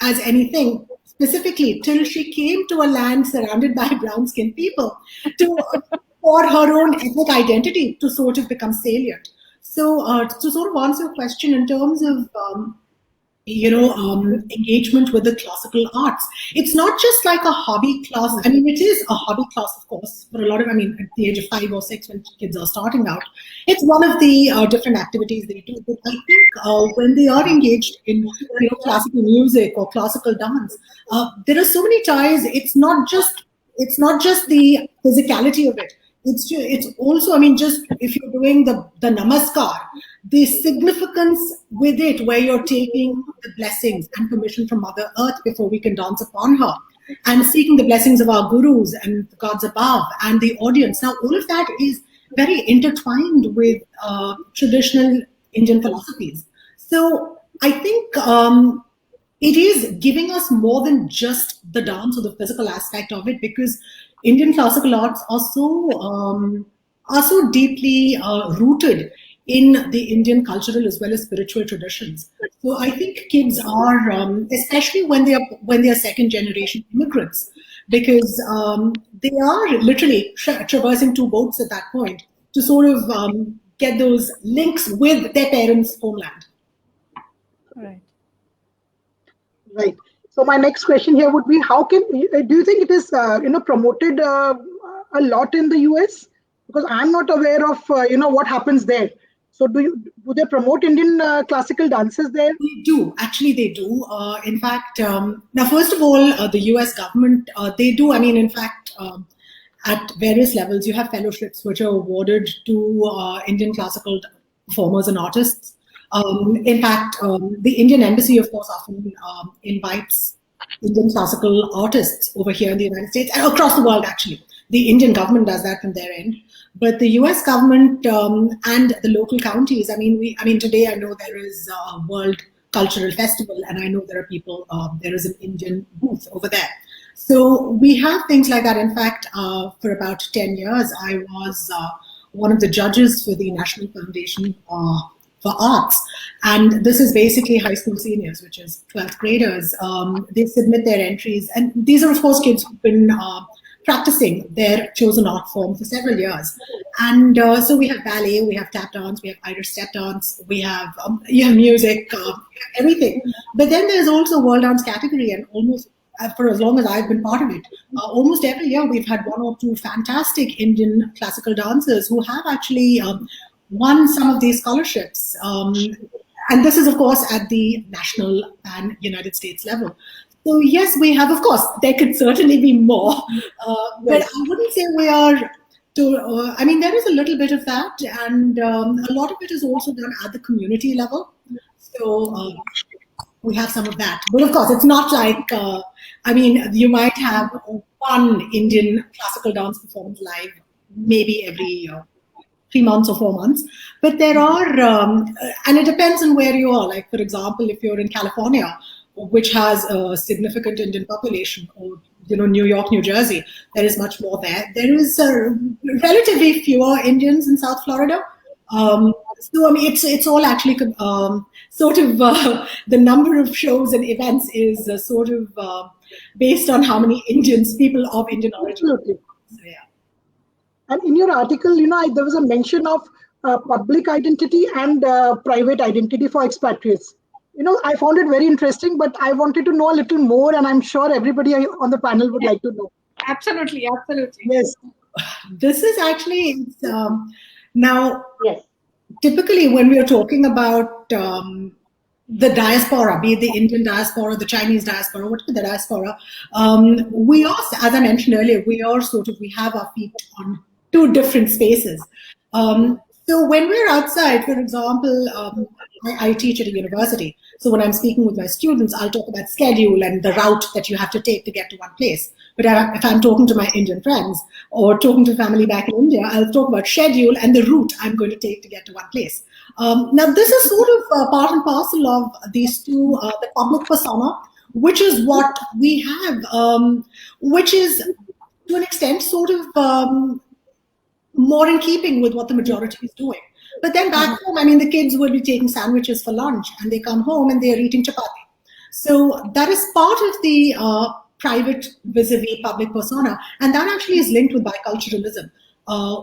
as anything specifically till she came to a land surrounded by brown-skinned people for her own ethnic identity to sort of become salient. So to sort of answer your question in terms of engagement with the classical arts. It's not just like a hobby class. I mean, it is a hobby class, of course, for a lot of, I mean, at the age of 5 or 6 when kids are starting out. It's one of the different activities they do. But I think when they are engaged in classical music or classical dance, there are so many ties. It's not just the physicality of it. It's also, I mean, just if you're doing the namaskar, the significance with it, where you're taking the blessings and permission from Mother Earth before we can dance upon her, and seeking the blessings of our gurus and the gods above and the audience. Now, all of that is very intertwined with traditional Indian philosophies. So I think it is giving us more than just the dance or the physical aspect of it, because Indian classical arts are so deeply rooted in the Indian cultural as well as spiritual traditions. So I think kids are, especially when they are second generation immigrants, because they are literally traversing two boats at that point to sort of get those links with their parents' homeland. Right. Right. So my next question here would be: how do you think it is promoted a lot in the US? Because I'm not aware of what happens there. So do they promote Indian classical dances there? They do. Actually, they do. In fact, now first of all, the US government, they do. I mean, in fact, at various levels, you have fellowships which are awarded to Indian classical performers and artists. In fact, the Indian Embassy, of course, often invites Indian classical artists over here in the United States and across the world, actually. The Indian government does that from their end. But the US government and the local counties, I mean, today I know there is a World Cultural Festival, and I know there are people, there is an Indian booth over there. So we have things like that. In fact, for about 10 years, I was one of the judges for the National Foundation for Arts. And this is basically high school seniors, which is 12th graders. They submit their entries. And these are, of course, kids who've been practicing their chosen art form for several years. And so we have ballet, we have tap dance, we have Irish step dance, we have music, everything. But then there's also world dance category, and almost for as long as I've been part of it, almost every year we've had one or two fantastic Indian classical dancers who have actually won some of these scholarships. And this is, of course, at the national and United States level. So yes, we have, of course, there could certainly be more, but I wouldn't say we are I mean, there is a little bit of that, and a lot of it is also done at the community level. So we have some of that. But of course, it's not like, I mean, you might have one Indian classical dance performance live maybe every 3 months or 4 months. But there are, and it depends on where you are. Like, for example, if you're in California, which has a significant Indian population, or New York, New Jersey, there is much more there. There is relatively fewer Indians in South Florida. So I mean, it's all actually sort of the number of shows and events is sort of based on how many people of Indian origin. Absolutely. So, yeah. And in your article, there was a mention of public identity and private identity for expatriates. I found it very interesting, but I wanted to know a little more, and I'm sure everybody on the panel would like to know. Absolutely. Yes. This is actually, now, Yes. Typically when we are talking about the diaspora, be it the Indian diaspora, the Chinese diaspora, whatever the diaspora, we are, as I mentioned earlier, we have our feet on two different spaces. So when we're outside, for example, I teach at a university. So when I'm speaking with my students, I'll talk about schedule and the route that you have to take to get to one place. But if I'm talking to my Indian friends or talking to family back in India, I'll talk about schedule and the route I'm going to take to get to one place. Now, this is sort of part and parcel of these two, the public persona, which is what we have, which is to an extent sort of more in keeping with what the majority is doing. But then back home, I mean, the kids will be taking sandwiches for lunch and they come home and they're eating chapati. So that is part of the private vis-a-vis public persona. And that actually is linked with biculturalism,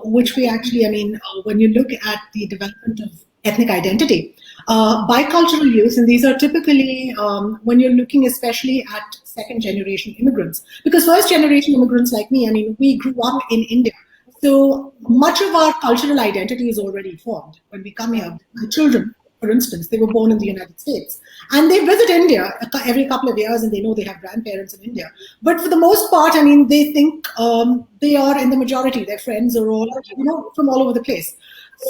which we actually, I mean, when you look at the development of ethnic identity, bicultural youth, and these are typically when you're looking especially at second generation immigrants, because first generation immigrants like me, I mean, we grew up in India. So much of our cultural identity is already formed when we come here. My children, for instance, they were born in the United States and they visit India every couple of years and they know they have grandparents in India. But for the most part, I mean, they think they are in the majority. Their friends are all, from all over the place.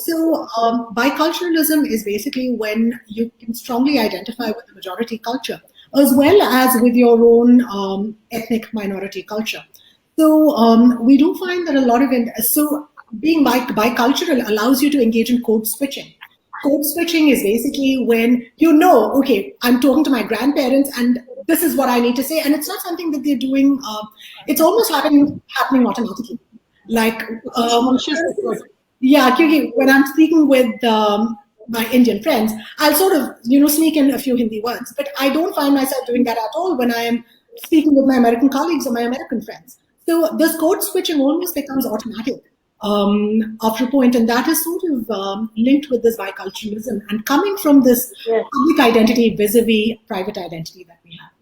So biculturalism is basically when you can strongly identify with the majority culture as well as with your own ethnic minority culture. So we do find that a lot of so being bicultural allows you to engage in code switching. Code switching is basically when okay, I'm talking to my grandparents and this is what I need to say, and it's not something that they're doing. It's almost happening automatically. Like when I'm speaking with my Indian friends, I'll sort of sneak in a few Hindi words, but I don't find myself doing that at all when I am speaking with my American colleagues or my American friends. So this code switching almost becomes automatic after a point, and that is sort of linked with this biculturalism and coming from this public identity vis-a-vis private identity that we have.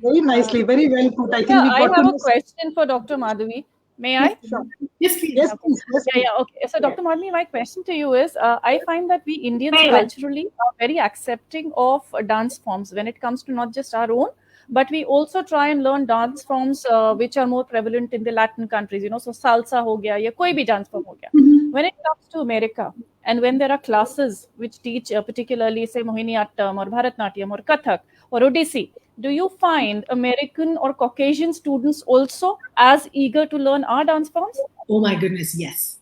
Very nicely, very well put. I think I have a question for Dr. Madhavi. May I? Sure. Yes, please. Yes, please. Yes, please. Okay. So, Dr. Madhavi, my question to you is, I find that we Indians culturally are very accepting of dance forms when it comes to not just our own, but we also try and learn dance forms which are more prevalent in the Latin countries, so salsa ho gaya, ya koi bhi dance form ho gaya. When it comes to America, and when there are classes which teach particularly, say, Mohiniyattam or Bharatnatyam or Kathak or Odissi, do you find American or Caucasian students also as eager to learn our dance forms? Oh my goodness, yes.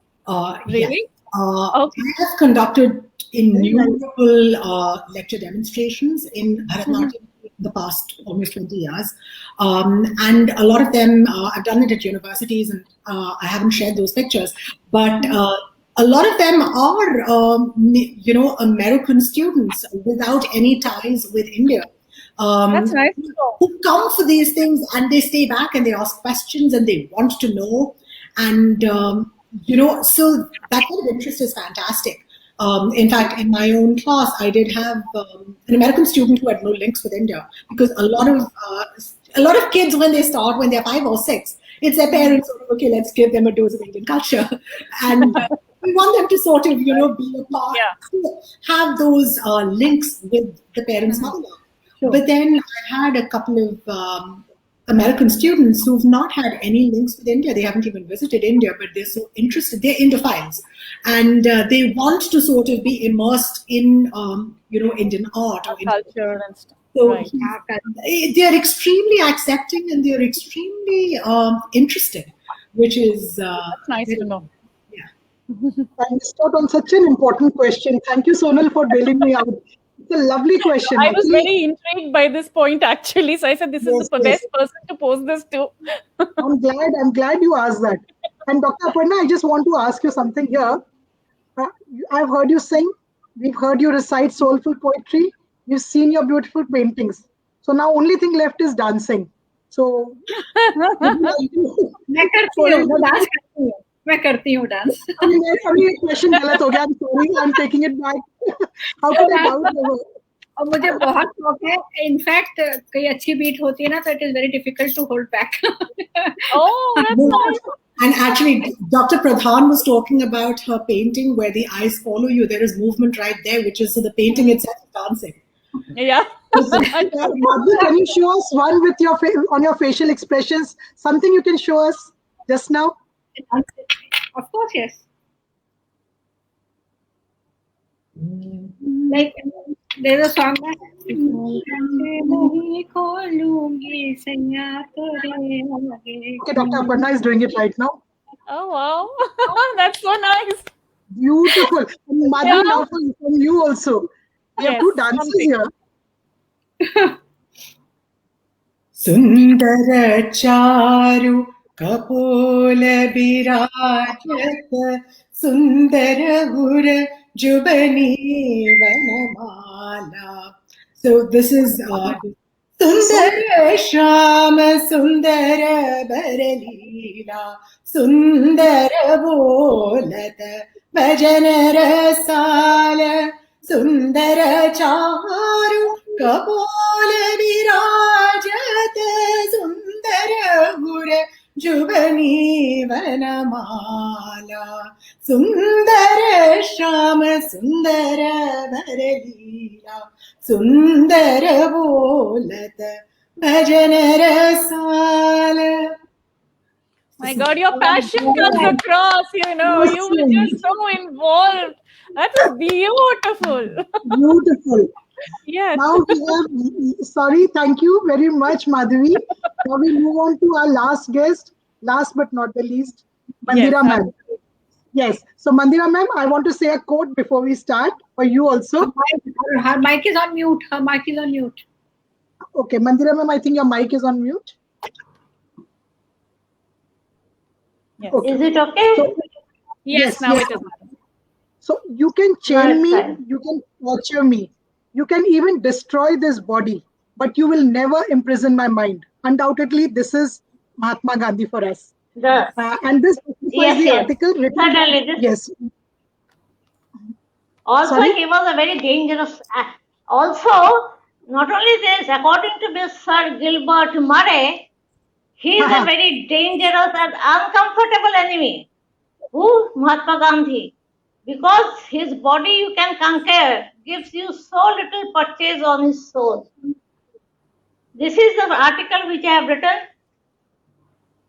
Really? Yes. Okay. I have conducted innumerable lecture demonstrations in Bharatnatyam the past almost 20 years. And a lot of them, I've done it at universities, and I haven't shared those pictures, but a lot of them are, American students without any ties with India. That's nice. Who come for these things, and they stay back and they ask questions and they want to know. And, so that kind of interest is fantastic. In fact, in my own class, I did have an American student who had no links with India, because a lot of kids, when they're 5 or 6, it's their parents, okay, let's give them a dose of Indian culture. And we want them to sort of, be a part, have those links with the parents' motherland. Sure. But then I've had a couple of American students who've not had any links with India. They haven't even visited India, but they're so interested. They're Indophiles, and they want to sort of be immersed in, Indian art or culture and stuff. So Right. they're extremely accepting and they're extremely interested, which is That's nice to know. I missed out on such an important question. Thank you, Sonal, for bailing me out. It's a lovely question. I was Actually, very intrigued by this point, actually. So I said, this is the best person to pose this to. I'm glad you asked that. And Dr. Aparna, I just want to ask you something here. I've heard you sing. We've heard you recite soulful poetry. We've seen your beautiful paintings. So now only thing left is dancing. So मैं करती हूँ dance. अभी question गलत हो गया. I'm sorry. I'm taking it back. How could I doubt you? और मुझे बहुत शौक है. इनफैक्ट कई अच्छी बीट होती है ना, तो it is very difficult to hold back. Oh, that's nice. And actually, Dr. Pradhan was talking about her painting where the eyes follow you. There is movement right there, which is so the painting itself is dancing. Yeah. Madhu, can you show us one with your on your facial expressions? Something you can show us just now? Of course, yes. Like there's a song that Okay, Dr. Aparna is doing it right now. Oh, wow. That's so nice. Beautiful. And Madhu, now from you also. We have two dances here. Sundara charu kapola birajat sundara gur jubani vanamala. So this is Sundara Shama Sundara Baralila Sundara Bolata Bhajana Rasala Sundara Charu Kapola Virajata Sundara Gura Jubani Vanamala Sundara Shama Sundara Baralila Sundara Bolata Bhajana Rasala. My God, your passion comes across, you were just so involved. That was beautiful. Beautiful. Yes. Now we have, sorry, thank you very much, Madhavi. Now we move on to our last guest, last but not the least, Mandira ma'am. Yes. So Mandira ma'am, I want to say a quote before we start for you also. Her mic is on mute. Her mic is on mute. Okay, Mandira ma'am, I think your mic is on mute. Yes. Okay. Is it okay? So, Yes, now it is. So you can chain me, fine. you can torture me, you can even destroy this body, but you will never imprison my mind. Undoubtedly, this is Mahatma Gandhi for us. And this is the article written. Certainly, Yes. Also, Sorry? he was a very dangerous. Also, not only this, according to this Sir Gilbert Murray, he is a very dangerous and uncomfortable enemy. Who? Mahatma Gandhi. Because his body you can conquer, gives you so little purchase on his soul. This is the article which I have written.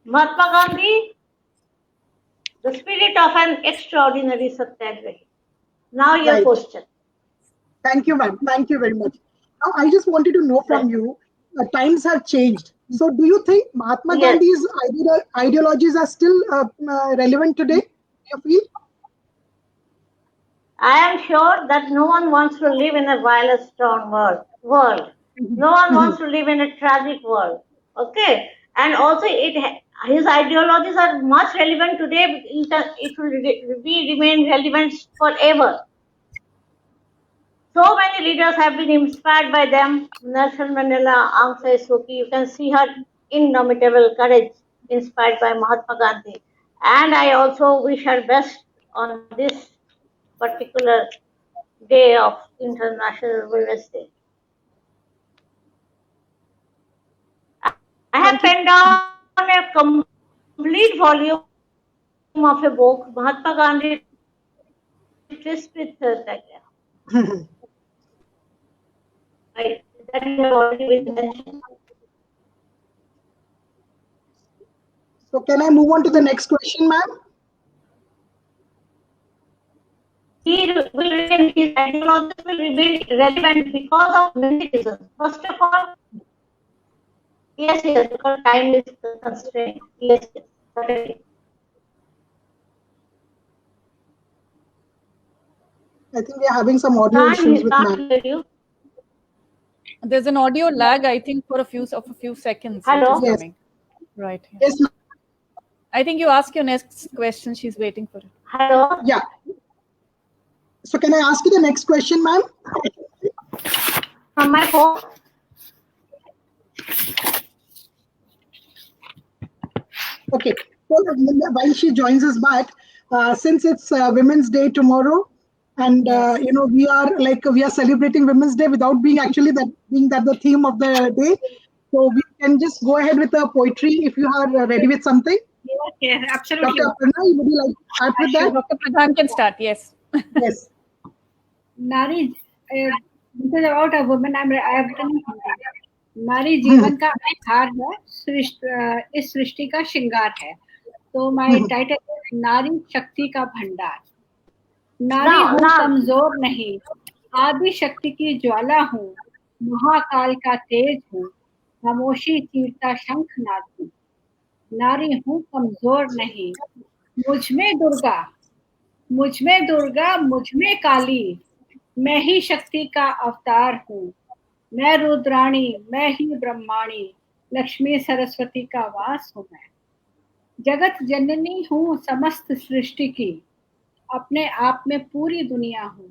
Mahatma Gandhi, the spirit of an extraordinary satyagrahi. Now your Right. question. Thank you, ma'am. Thank you very much. Now, I just wanted to know from you, times have changed. So do you think Mahatma Yes. Gandhi's ideologies are still relevant today? Do you feel? I am sure that no one wants to live in a violence-torn world. No one wants to live in a tragic world. Okay, and also his ideologies are much relevant today. It will remain relevant forever. So many leaders have been inspired by them. Nelson Mandela, Aung San Suu Kyi. You can see her indomitable courage, inspired by Mahatma Gandhi. And I also wish her best on this particular day of International Women's Day. I have penned down a complete volume of a book, Mahatma Gandhi Tryst with Satyagraha. Right, that has already been mentioned. So can I move on to the next question, ma'am? His ideologies will remain relevant because of many reasons. First of all, yes, because time is constrained. Yes, certainly. I think we are having some audio issues with ma'am. Hear you. There's an audio lag, I think, for a few seconds. Hello? Which is Yes. coming. Right. Yeah. Yes, ma'am. I think you ask your next question. She's waiting for it. Hello? Yeah. So can I ask you the next question, ma'am? From my phone? Okay. So while she joins us back, since it's Women's Day tomorrow, and we are celebrating Women's Day without being actually being the theme of the day. So we can just go ahead with the poetry if you are ready with something. Yes, absolutely. Dr. Aparna, would you like to start with that? Dr. Pradhan can start. Yes. Yes. नारी this is about a woman. I have written it. नारी जीवन का आधार है, इस सृष्टि का श्रृंगार है. तो my title is नारी शक्ति का भंडार. नारी हूँ कमजोर नहीं, आदि शक्ति की ज्वाला हूँ, महाकाल का तेज हूँ, खामोशी चीरता शंख नाद हूँ. नारी हूँ कमजोर नहीं, मुझ में दुर्गा, मुझ में काली, मैं ही शक्ति का अवतार हूँ. मैं रुद्राणी, मैं ही ब्रह्माणी, लक्ष्मी सरस्वती का वास हूँ मैं. जगत जननी हूँ समस्त सृष्टि की, अपने आप में पूरी दुनिया हूँ.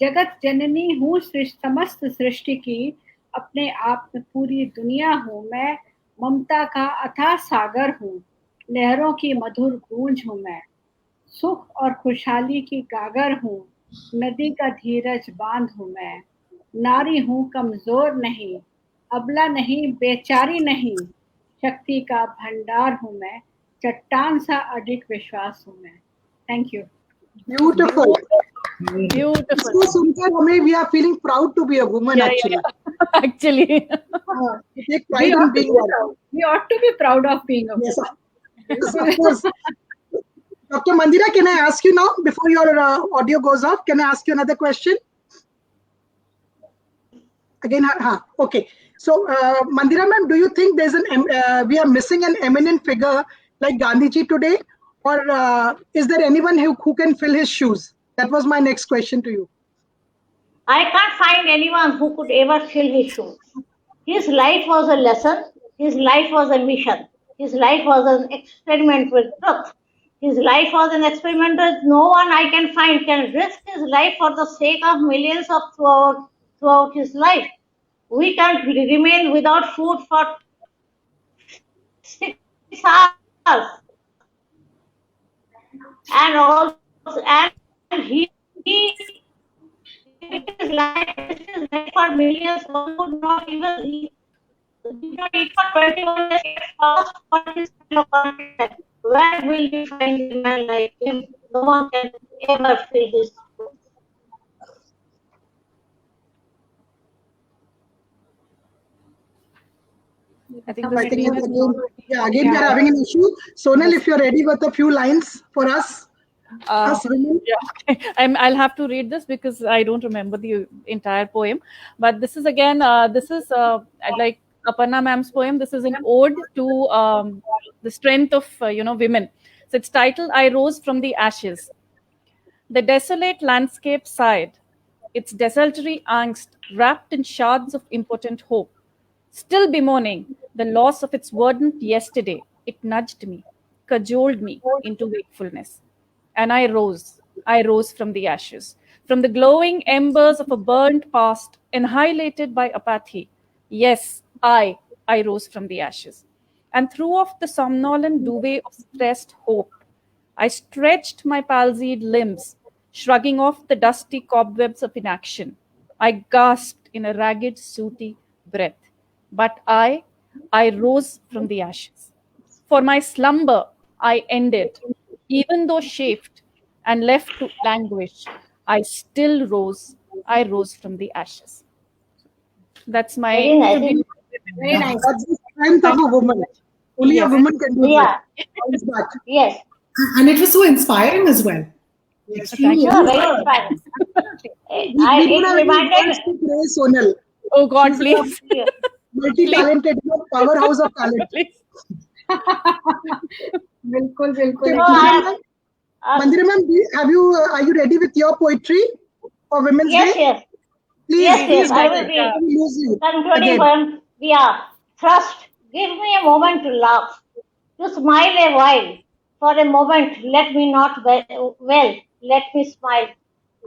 जगत जननी हूँ समस्त सृष्टि की, अपने आप में पूरी दुनिया हूँ. मैं ममता का अथाह सागर हूँ, लहरों की मधुर गूंज हूँ मैं. सुख और खुशहाली की गागर हूँ, नदी का धीरज बांध हूँ मैं. नारी हूँ कमजोर नहीं, अबला नहीं, बेचारी नहीं, शक्ति का भंडार हूँ मैं. चट्टान सा अडिग विश्वास हूँ मैं. Thank you. Beautiful. Beautiful. इसको सुनकर हमें we are feeling proud to be a woman actually. Actually. We take pride in being one. We ought to be proud of being a woman. Yes, of course. Dr. Mandira, can I ask you now before your audio goes off? Can I ask you another question? Again, okay. So, Mandira ma'am, do you think there's we are missing an eminent figure like Gandhiji today, or is there anyone who can fill his shoes? That was my next question to you. I can't find anyone who could ever fill his shoes. His life was a lesson. His life was a mission. His life was an experiment with truth. His life was an experiment that no one I can find can risk his life for the sake of millions of throughout his life. We can't remain without food for 6 hours. And he his life for millions who would not even eat. Did not eat for 21 days fast for his content. Where will we find a man like him? No one can ever fill his shoes. I think I think again we are having an issue. Sonal, if you're ready with a few lines for us. Women. Yeah, I'll have to read this because I don't remember the entire poem. But this is again, this is like Aparna ma'am's poem. This is an ode to the strength of women. So it's titled "I Rose from the Ashes." The desolate landscape sighed. its desultory angst wrapped in shards of impotent hope. Still bemoaning the loss of its verdant yesterday, it nudged me, cajoled me into wakefulness. And I rose from the ashes, from the glowing embers of a burnt past, annihilated by apathy. Yes, I rose from the ashes, and threw off the somnolent duvet of stressed hope. I stretched my palsied limbs, shrugging off the dusty cobwebs of inaction. I gasped in a ragged, sooty breath. But I rose from the ashes. For my slumber I ended, even though chafed and left to languish. I still rose. I rose from the ashes. That's my Very nice. tribute. Very nice. That's the strength of a woman. Only a woman can do Yeah. that. Yes. And it was so inspiring as well. Extremely. No, very inspiring. We don't have any reminded. words to praise Sonal. Oh God, She's please. Multi-talented, powerhouse of talent. Please. बिल्कुल बिल्कुल Okay, No, Mandira ma'am, are you ready with your poetry for Women's Yes, Day? yes. Please, Yes, please, I will be we lose you. concluding Again. poem. Yeah. Thrust. Give me a moment to laugh, to smile a while. For a moment, let me not let me smile.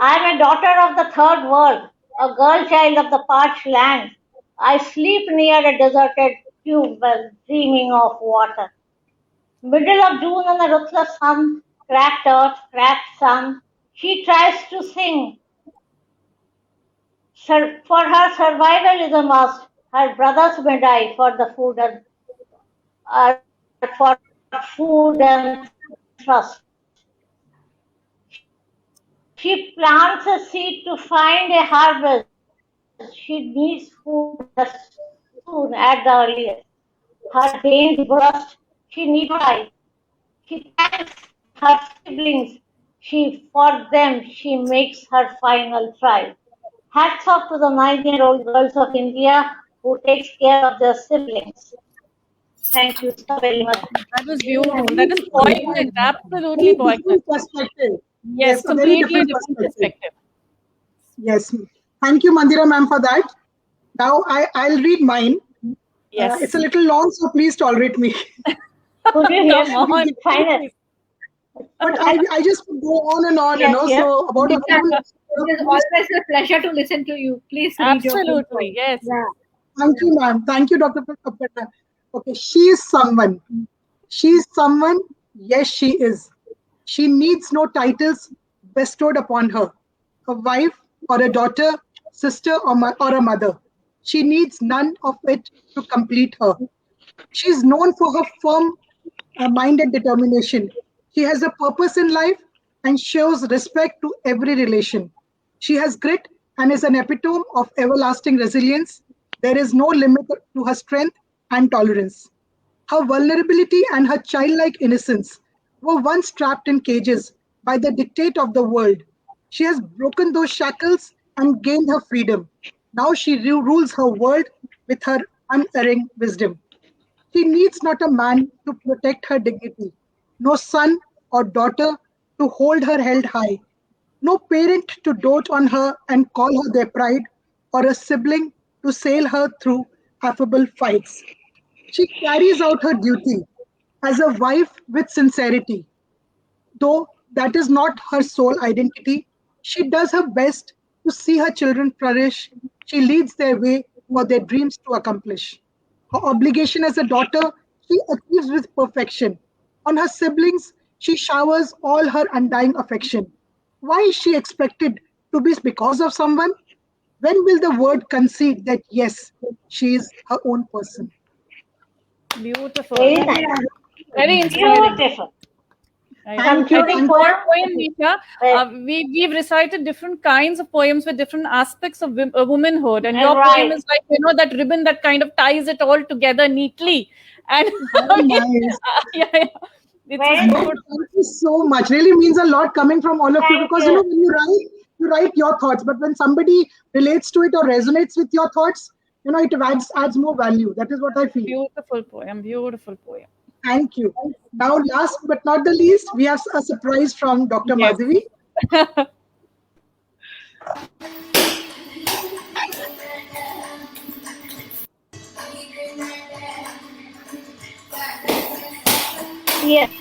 I am a daughter of the third world, a girl child of the parched land. I sleep near a deserted tube well, dreaming of water. Middle of June and the ruthless sun, cracked earth, cracked sun. She tries to sing. For her survival is a must. Her brothers may die for the food and for food and trust. She plants a seed to find a harvest. She needs food as soon at the earliest. Her veins burst. She needs life. She thanks her siblings. For them, she makes her final try. Hats off to the 9-year-old girls of India who takes care of their siblings. Thank you so very much. That was beautiful. That is poignant. Absolutely Very different poignant. perspective. Yes, a very completely different perspective. Yes. Thank you, Mandira ma'am, for that. Now I'll read mine. Yes. It's a little long, so please tolerate me. Could you hear Come on. final? But I just go on and on, Yes, yes. So about a woman. It is always a pleasure to listen to you. Please read your poem. Absolutely. Yes. Yeah. Thank you, ma'am. Thank you, Dr. Kapeta. Okay, she is someone. She is someone. Yes, she is. She needs no titles bestowed upon her. A wife or a daughter, sister or a mother. She needs none of it to complete her. She is known for her firm mind and determination. She has a purpose in life and shows respect to every relation. She has grit and is an epitome of everlasting resilience. There is no limit to her strength and tolerance. Her vulnerability and her childlike innocence were once trapped in cages by the dictate of the world. She has broken those shackles and gained her freedom. Now she rules her world with her unerring wisdom. She needs not a man to protect her dignity, no son or daughter to hold her held high, no parent to dote on her and call her their pride, or a sibling to sail her through affable fights. She carries out her duty as a wife with sincerity. Though that is not her sole identity, she does her best to see her children flourish. She leads their way for their dreams to accomplish. Her obligation as a daughter, she achieves with perfection. On her siblings, she showers all her undying affection. Why is she expected to be because of someone? When will the word concede that yes, she is her own person? Beautiful. Very nice. Very inspiring. Beautiful. Thank you. I think Thank for you. poem, Nisha, we've recited different kinds of poems with different aspects of womanhood, and your Right. poem is like that ribbon that kind of ties it all together neatly. And Very nice. yeah. It's Very No, thank you so much. Really means a lot coming from all of you Thank because you. when you write your thoughts, but when somebody relates to it or resonates with your thoughts, it adds more value. That is what I feel. beautiful poem. Beautiful poem. Thank you. Now, last but not the least, we have a surprise from Dr. Yes. Madhavi. Yes.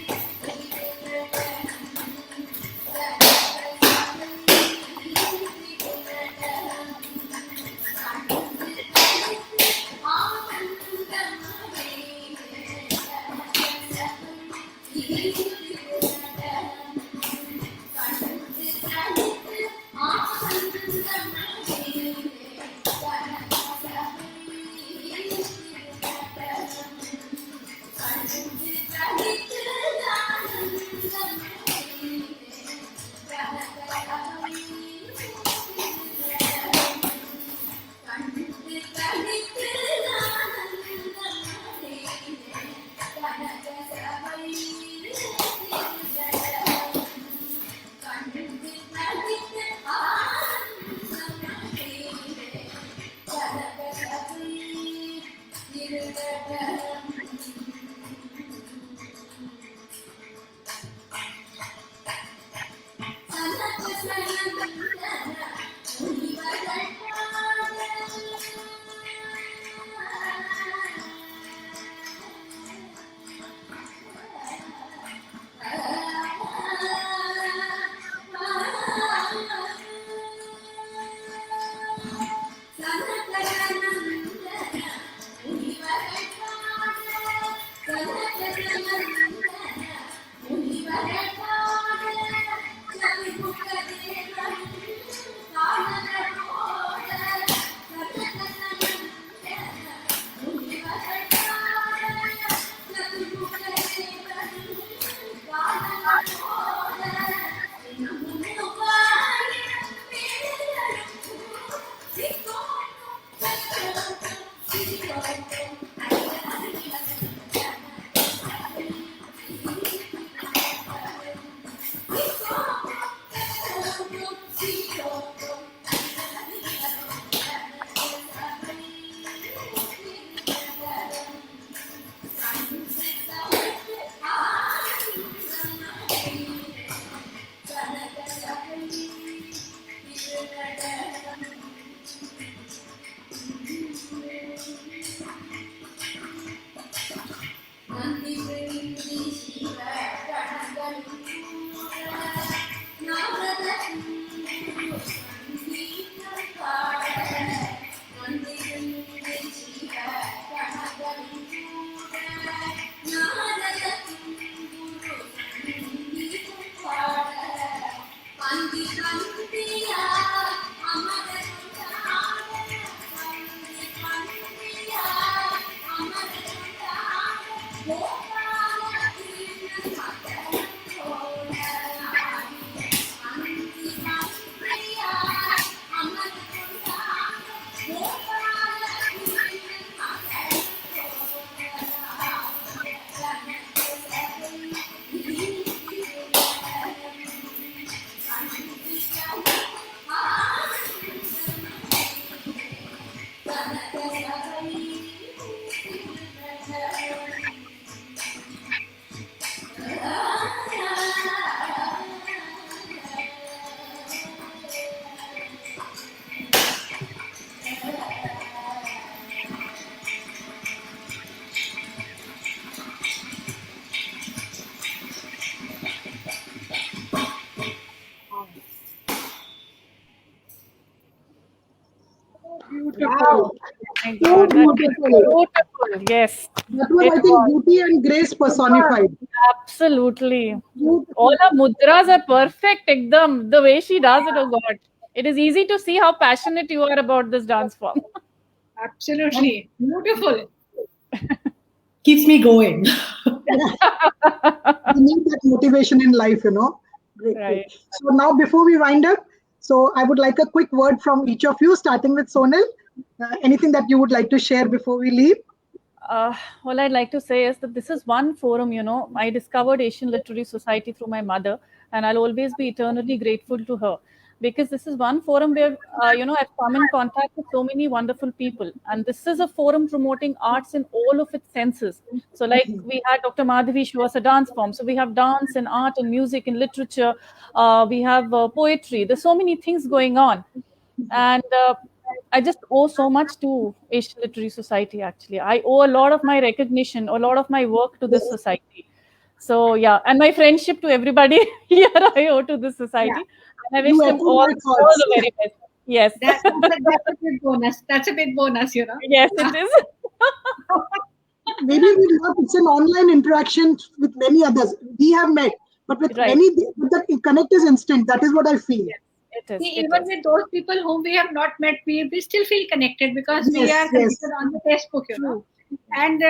Beautiful. My So God, that is beautiful. beautiful. Yes, That was, it I think, was. beauty and grace personified. Absolutely. All Beautiful. her mudras are perfect, ekdam. The way she does it, oh God. It is easy to see how passionate you are about this dance form. And Absolutely. Beautiful. Keeps me going. we need that motivation in life, you know. Great, great. Right. So now, before we wind up, so I would like a quick word from each of you, starting with Sonal. Anything that you would like to share before we leave? All I'd like to say is that this is one forum, I discovered Asian Literary Society through my mother, and I'll always be eternally grateful to her because this is one forum where, I've come in contact with so many wonderful people. And this is a forum promoting arts in all of its senses. So, like we had Dr. Madhavi show us a dance form. So, we have dance and art and music and literature. We have poetry. There's so many things going on. And I just owe so much to Asian Literary Society, actually. I owe a lot of my recognition, a lot of my work to this society. So yeah, and my friendship to everybody here I owe to this society. And I wish You them echo all my thoughts. the very best. Yes. That's a big bonus. That's a big bonus, you know. Yes, it is. Maybe it's an online interaction with many others. We have met, but with Right. many, the connect is instant. That is what I feel. It is. See, It even is. with those people whom we have not met, we still feel connected because we Yes, are connected on the Facebook, you know. And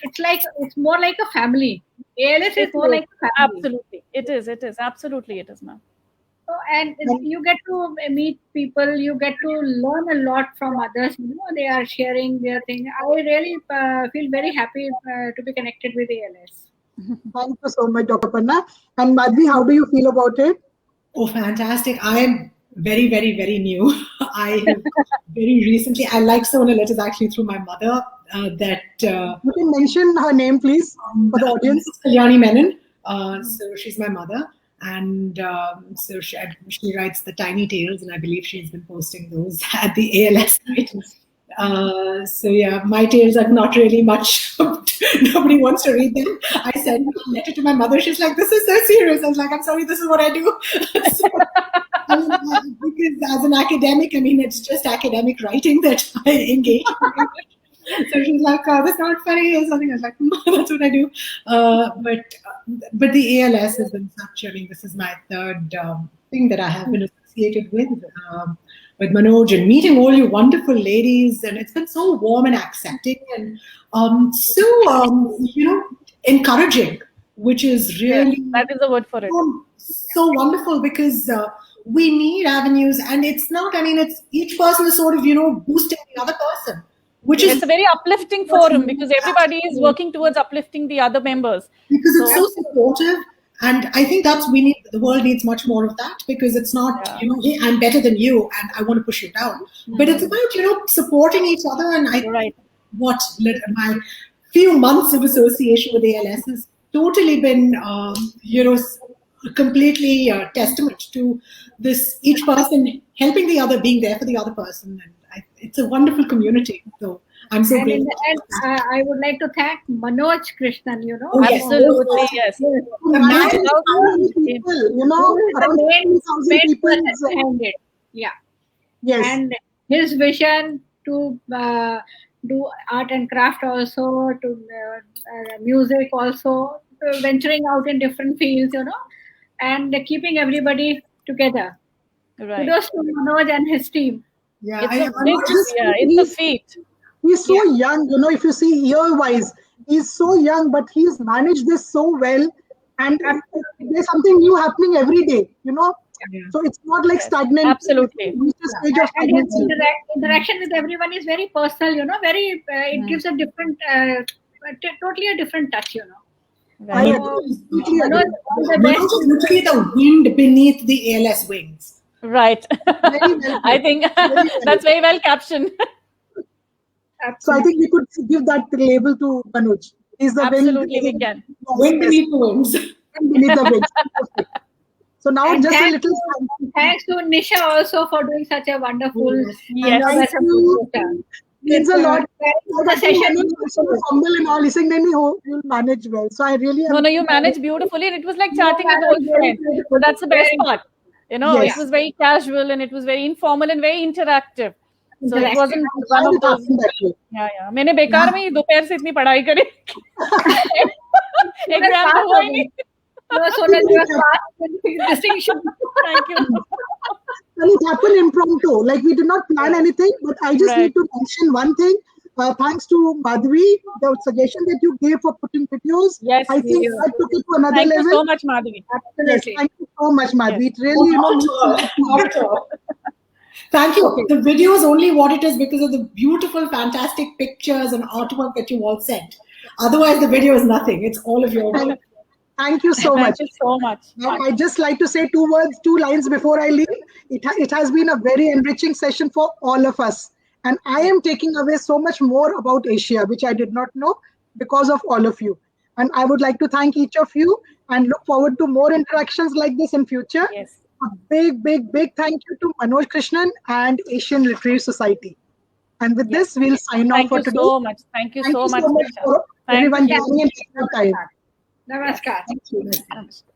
it's more like a family. ALS is more like a family. Absolutely. It is. It is. Absolutely, it is, ma'am. So, and you get to meet people, you get to learn a lot from others. You know, they are sharing their thing. I really feel very happy to be connected with ALS. Thank you so much, Dr. Panna. And Madhvi, how do you feel about it? Oh, fantastic. I am very, very, very new. I have very recently, I like Sona letters actually through my mother You can mention her name, please, for the audience. Kalyani Menon. So she's my mother. And so she writes the tiny tales, and I believe she's been posting those at the ALS site. So yeah, my tales are not really much. Nobody wants to read them. I sent a letter to my mother. She's like, "This is so serious." I was like, "I'm sorry, this is what I do." So, I mean, because as an academic, I mean, it's just academic writing that I engage in. So she's like, "That's not funny," or something. I was like, "That's what I do." But the ALS has been such. I mean, this is my third thing that I have been associated with Manoj, and meeting all you wonderful ladies, and it's been so warm and accepting, and encouraging, which is really That is the word for it. so wonderful because we need avenues, and it's not. I mean, it's each person is sort of boosting the other person. It's a very uplifting forum because everybody is working towards uplifting the other members. Because it's so supportive, and I think the world needs much more of that, because it's not, hey, I'm better than you and I want to push you down. But it's about, supporting each other. And my few months of association with ALS has totally been, completely testament to this, each person helping the other, being there for the other person. And it's a wonderful community. So I'm so grateful. And I would like to thank Manoj Krishnan, Oh, yes. Absolutely, yes. Imagine how many people, around 20,000 people. behind it. Yeah. Yes. And his vision to do art and craft also, to music also, to venturing out in different fields, and keeping everybody together. Right. Kudos to Manoj and his team. Yeah, it's a feat. He's so young, if you see year-wise, he's so young, but he's managed this so well. And there's something new happening every day, So it's not like stagnant. Absolutely. And his interaction with everyone is very personal, very, it gives a different, totally a different touch, I agree. Manoj is literally the wind beneath the ALS wings. Right. I think that's very well captioned. So I think we could give that label to Manoj. He's the Absolutely, we can. Wind beneath the wings. Wind beneath the wings. So now and just a little. Thanks to Nisha also for doing such a wonderful. Yes. Means a lot. The session. Humble and all. Listening, then you'll manage well. So I really. No, you managed beautifully, and it was like chatting with old friends. So that's the best part. It was very casual, and it was very informal and very interactive. So it wasn't one of those. Yeah. मैंने बेकार में ही दोपहर से इतनी पढ़ाई करी. Exam तो हुआ ही नहीं. No, Sonal, you are fast distinction. Thank you. And it happened impromptu. Like we did not plan anything, but I just need to mention one thing. Thanks to Madhvi, the suggestion that you gave for putting videos. Yes, I think I took it to another Thank level. you so much, Madhvi. Yes, thank you so much, Madhvi. It really, Thank you. The video is only what it is because of the beautiful, fantastic pictures and artwork that you all sent. Otherwise, the video is nothing. It's all of your work. Thank you so much. Thank you so much. Now, I just like to say two lines before I leave. It has been a very enriching session for all of us. And I am taking away so much more about Asia, which I did not know because of all of you. And I would like to thank each of you and look forward to more interactions like this in future. Yes. A big, big, big thank you to Manoj Krishnan and Asian Literary Society. And with this, we'll sign off for today. Thank you so much. Thank you so much. For everyone joining and taking your time. Namaskar. Thank you. Namaskar.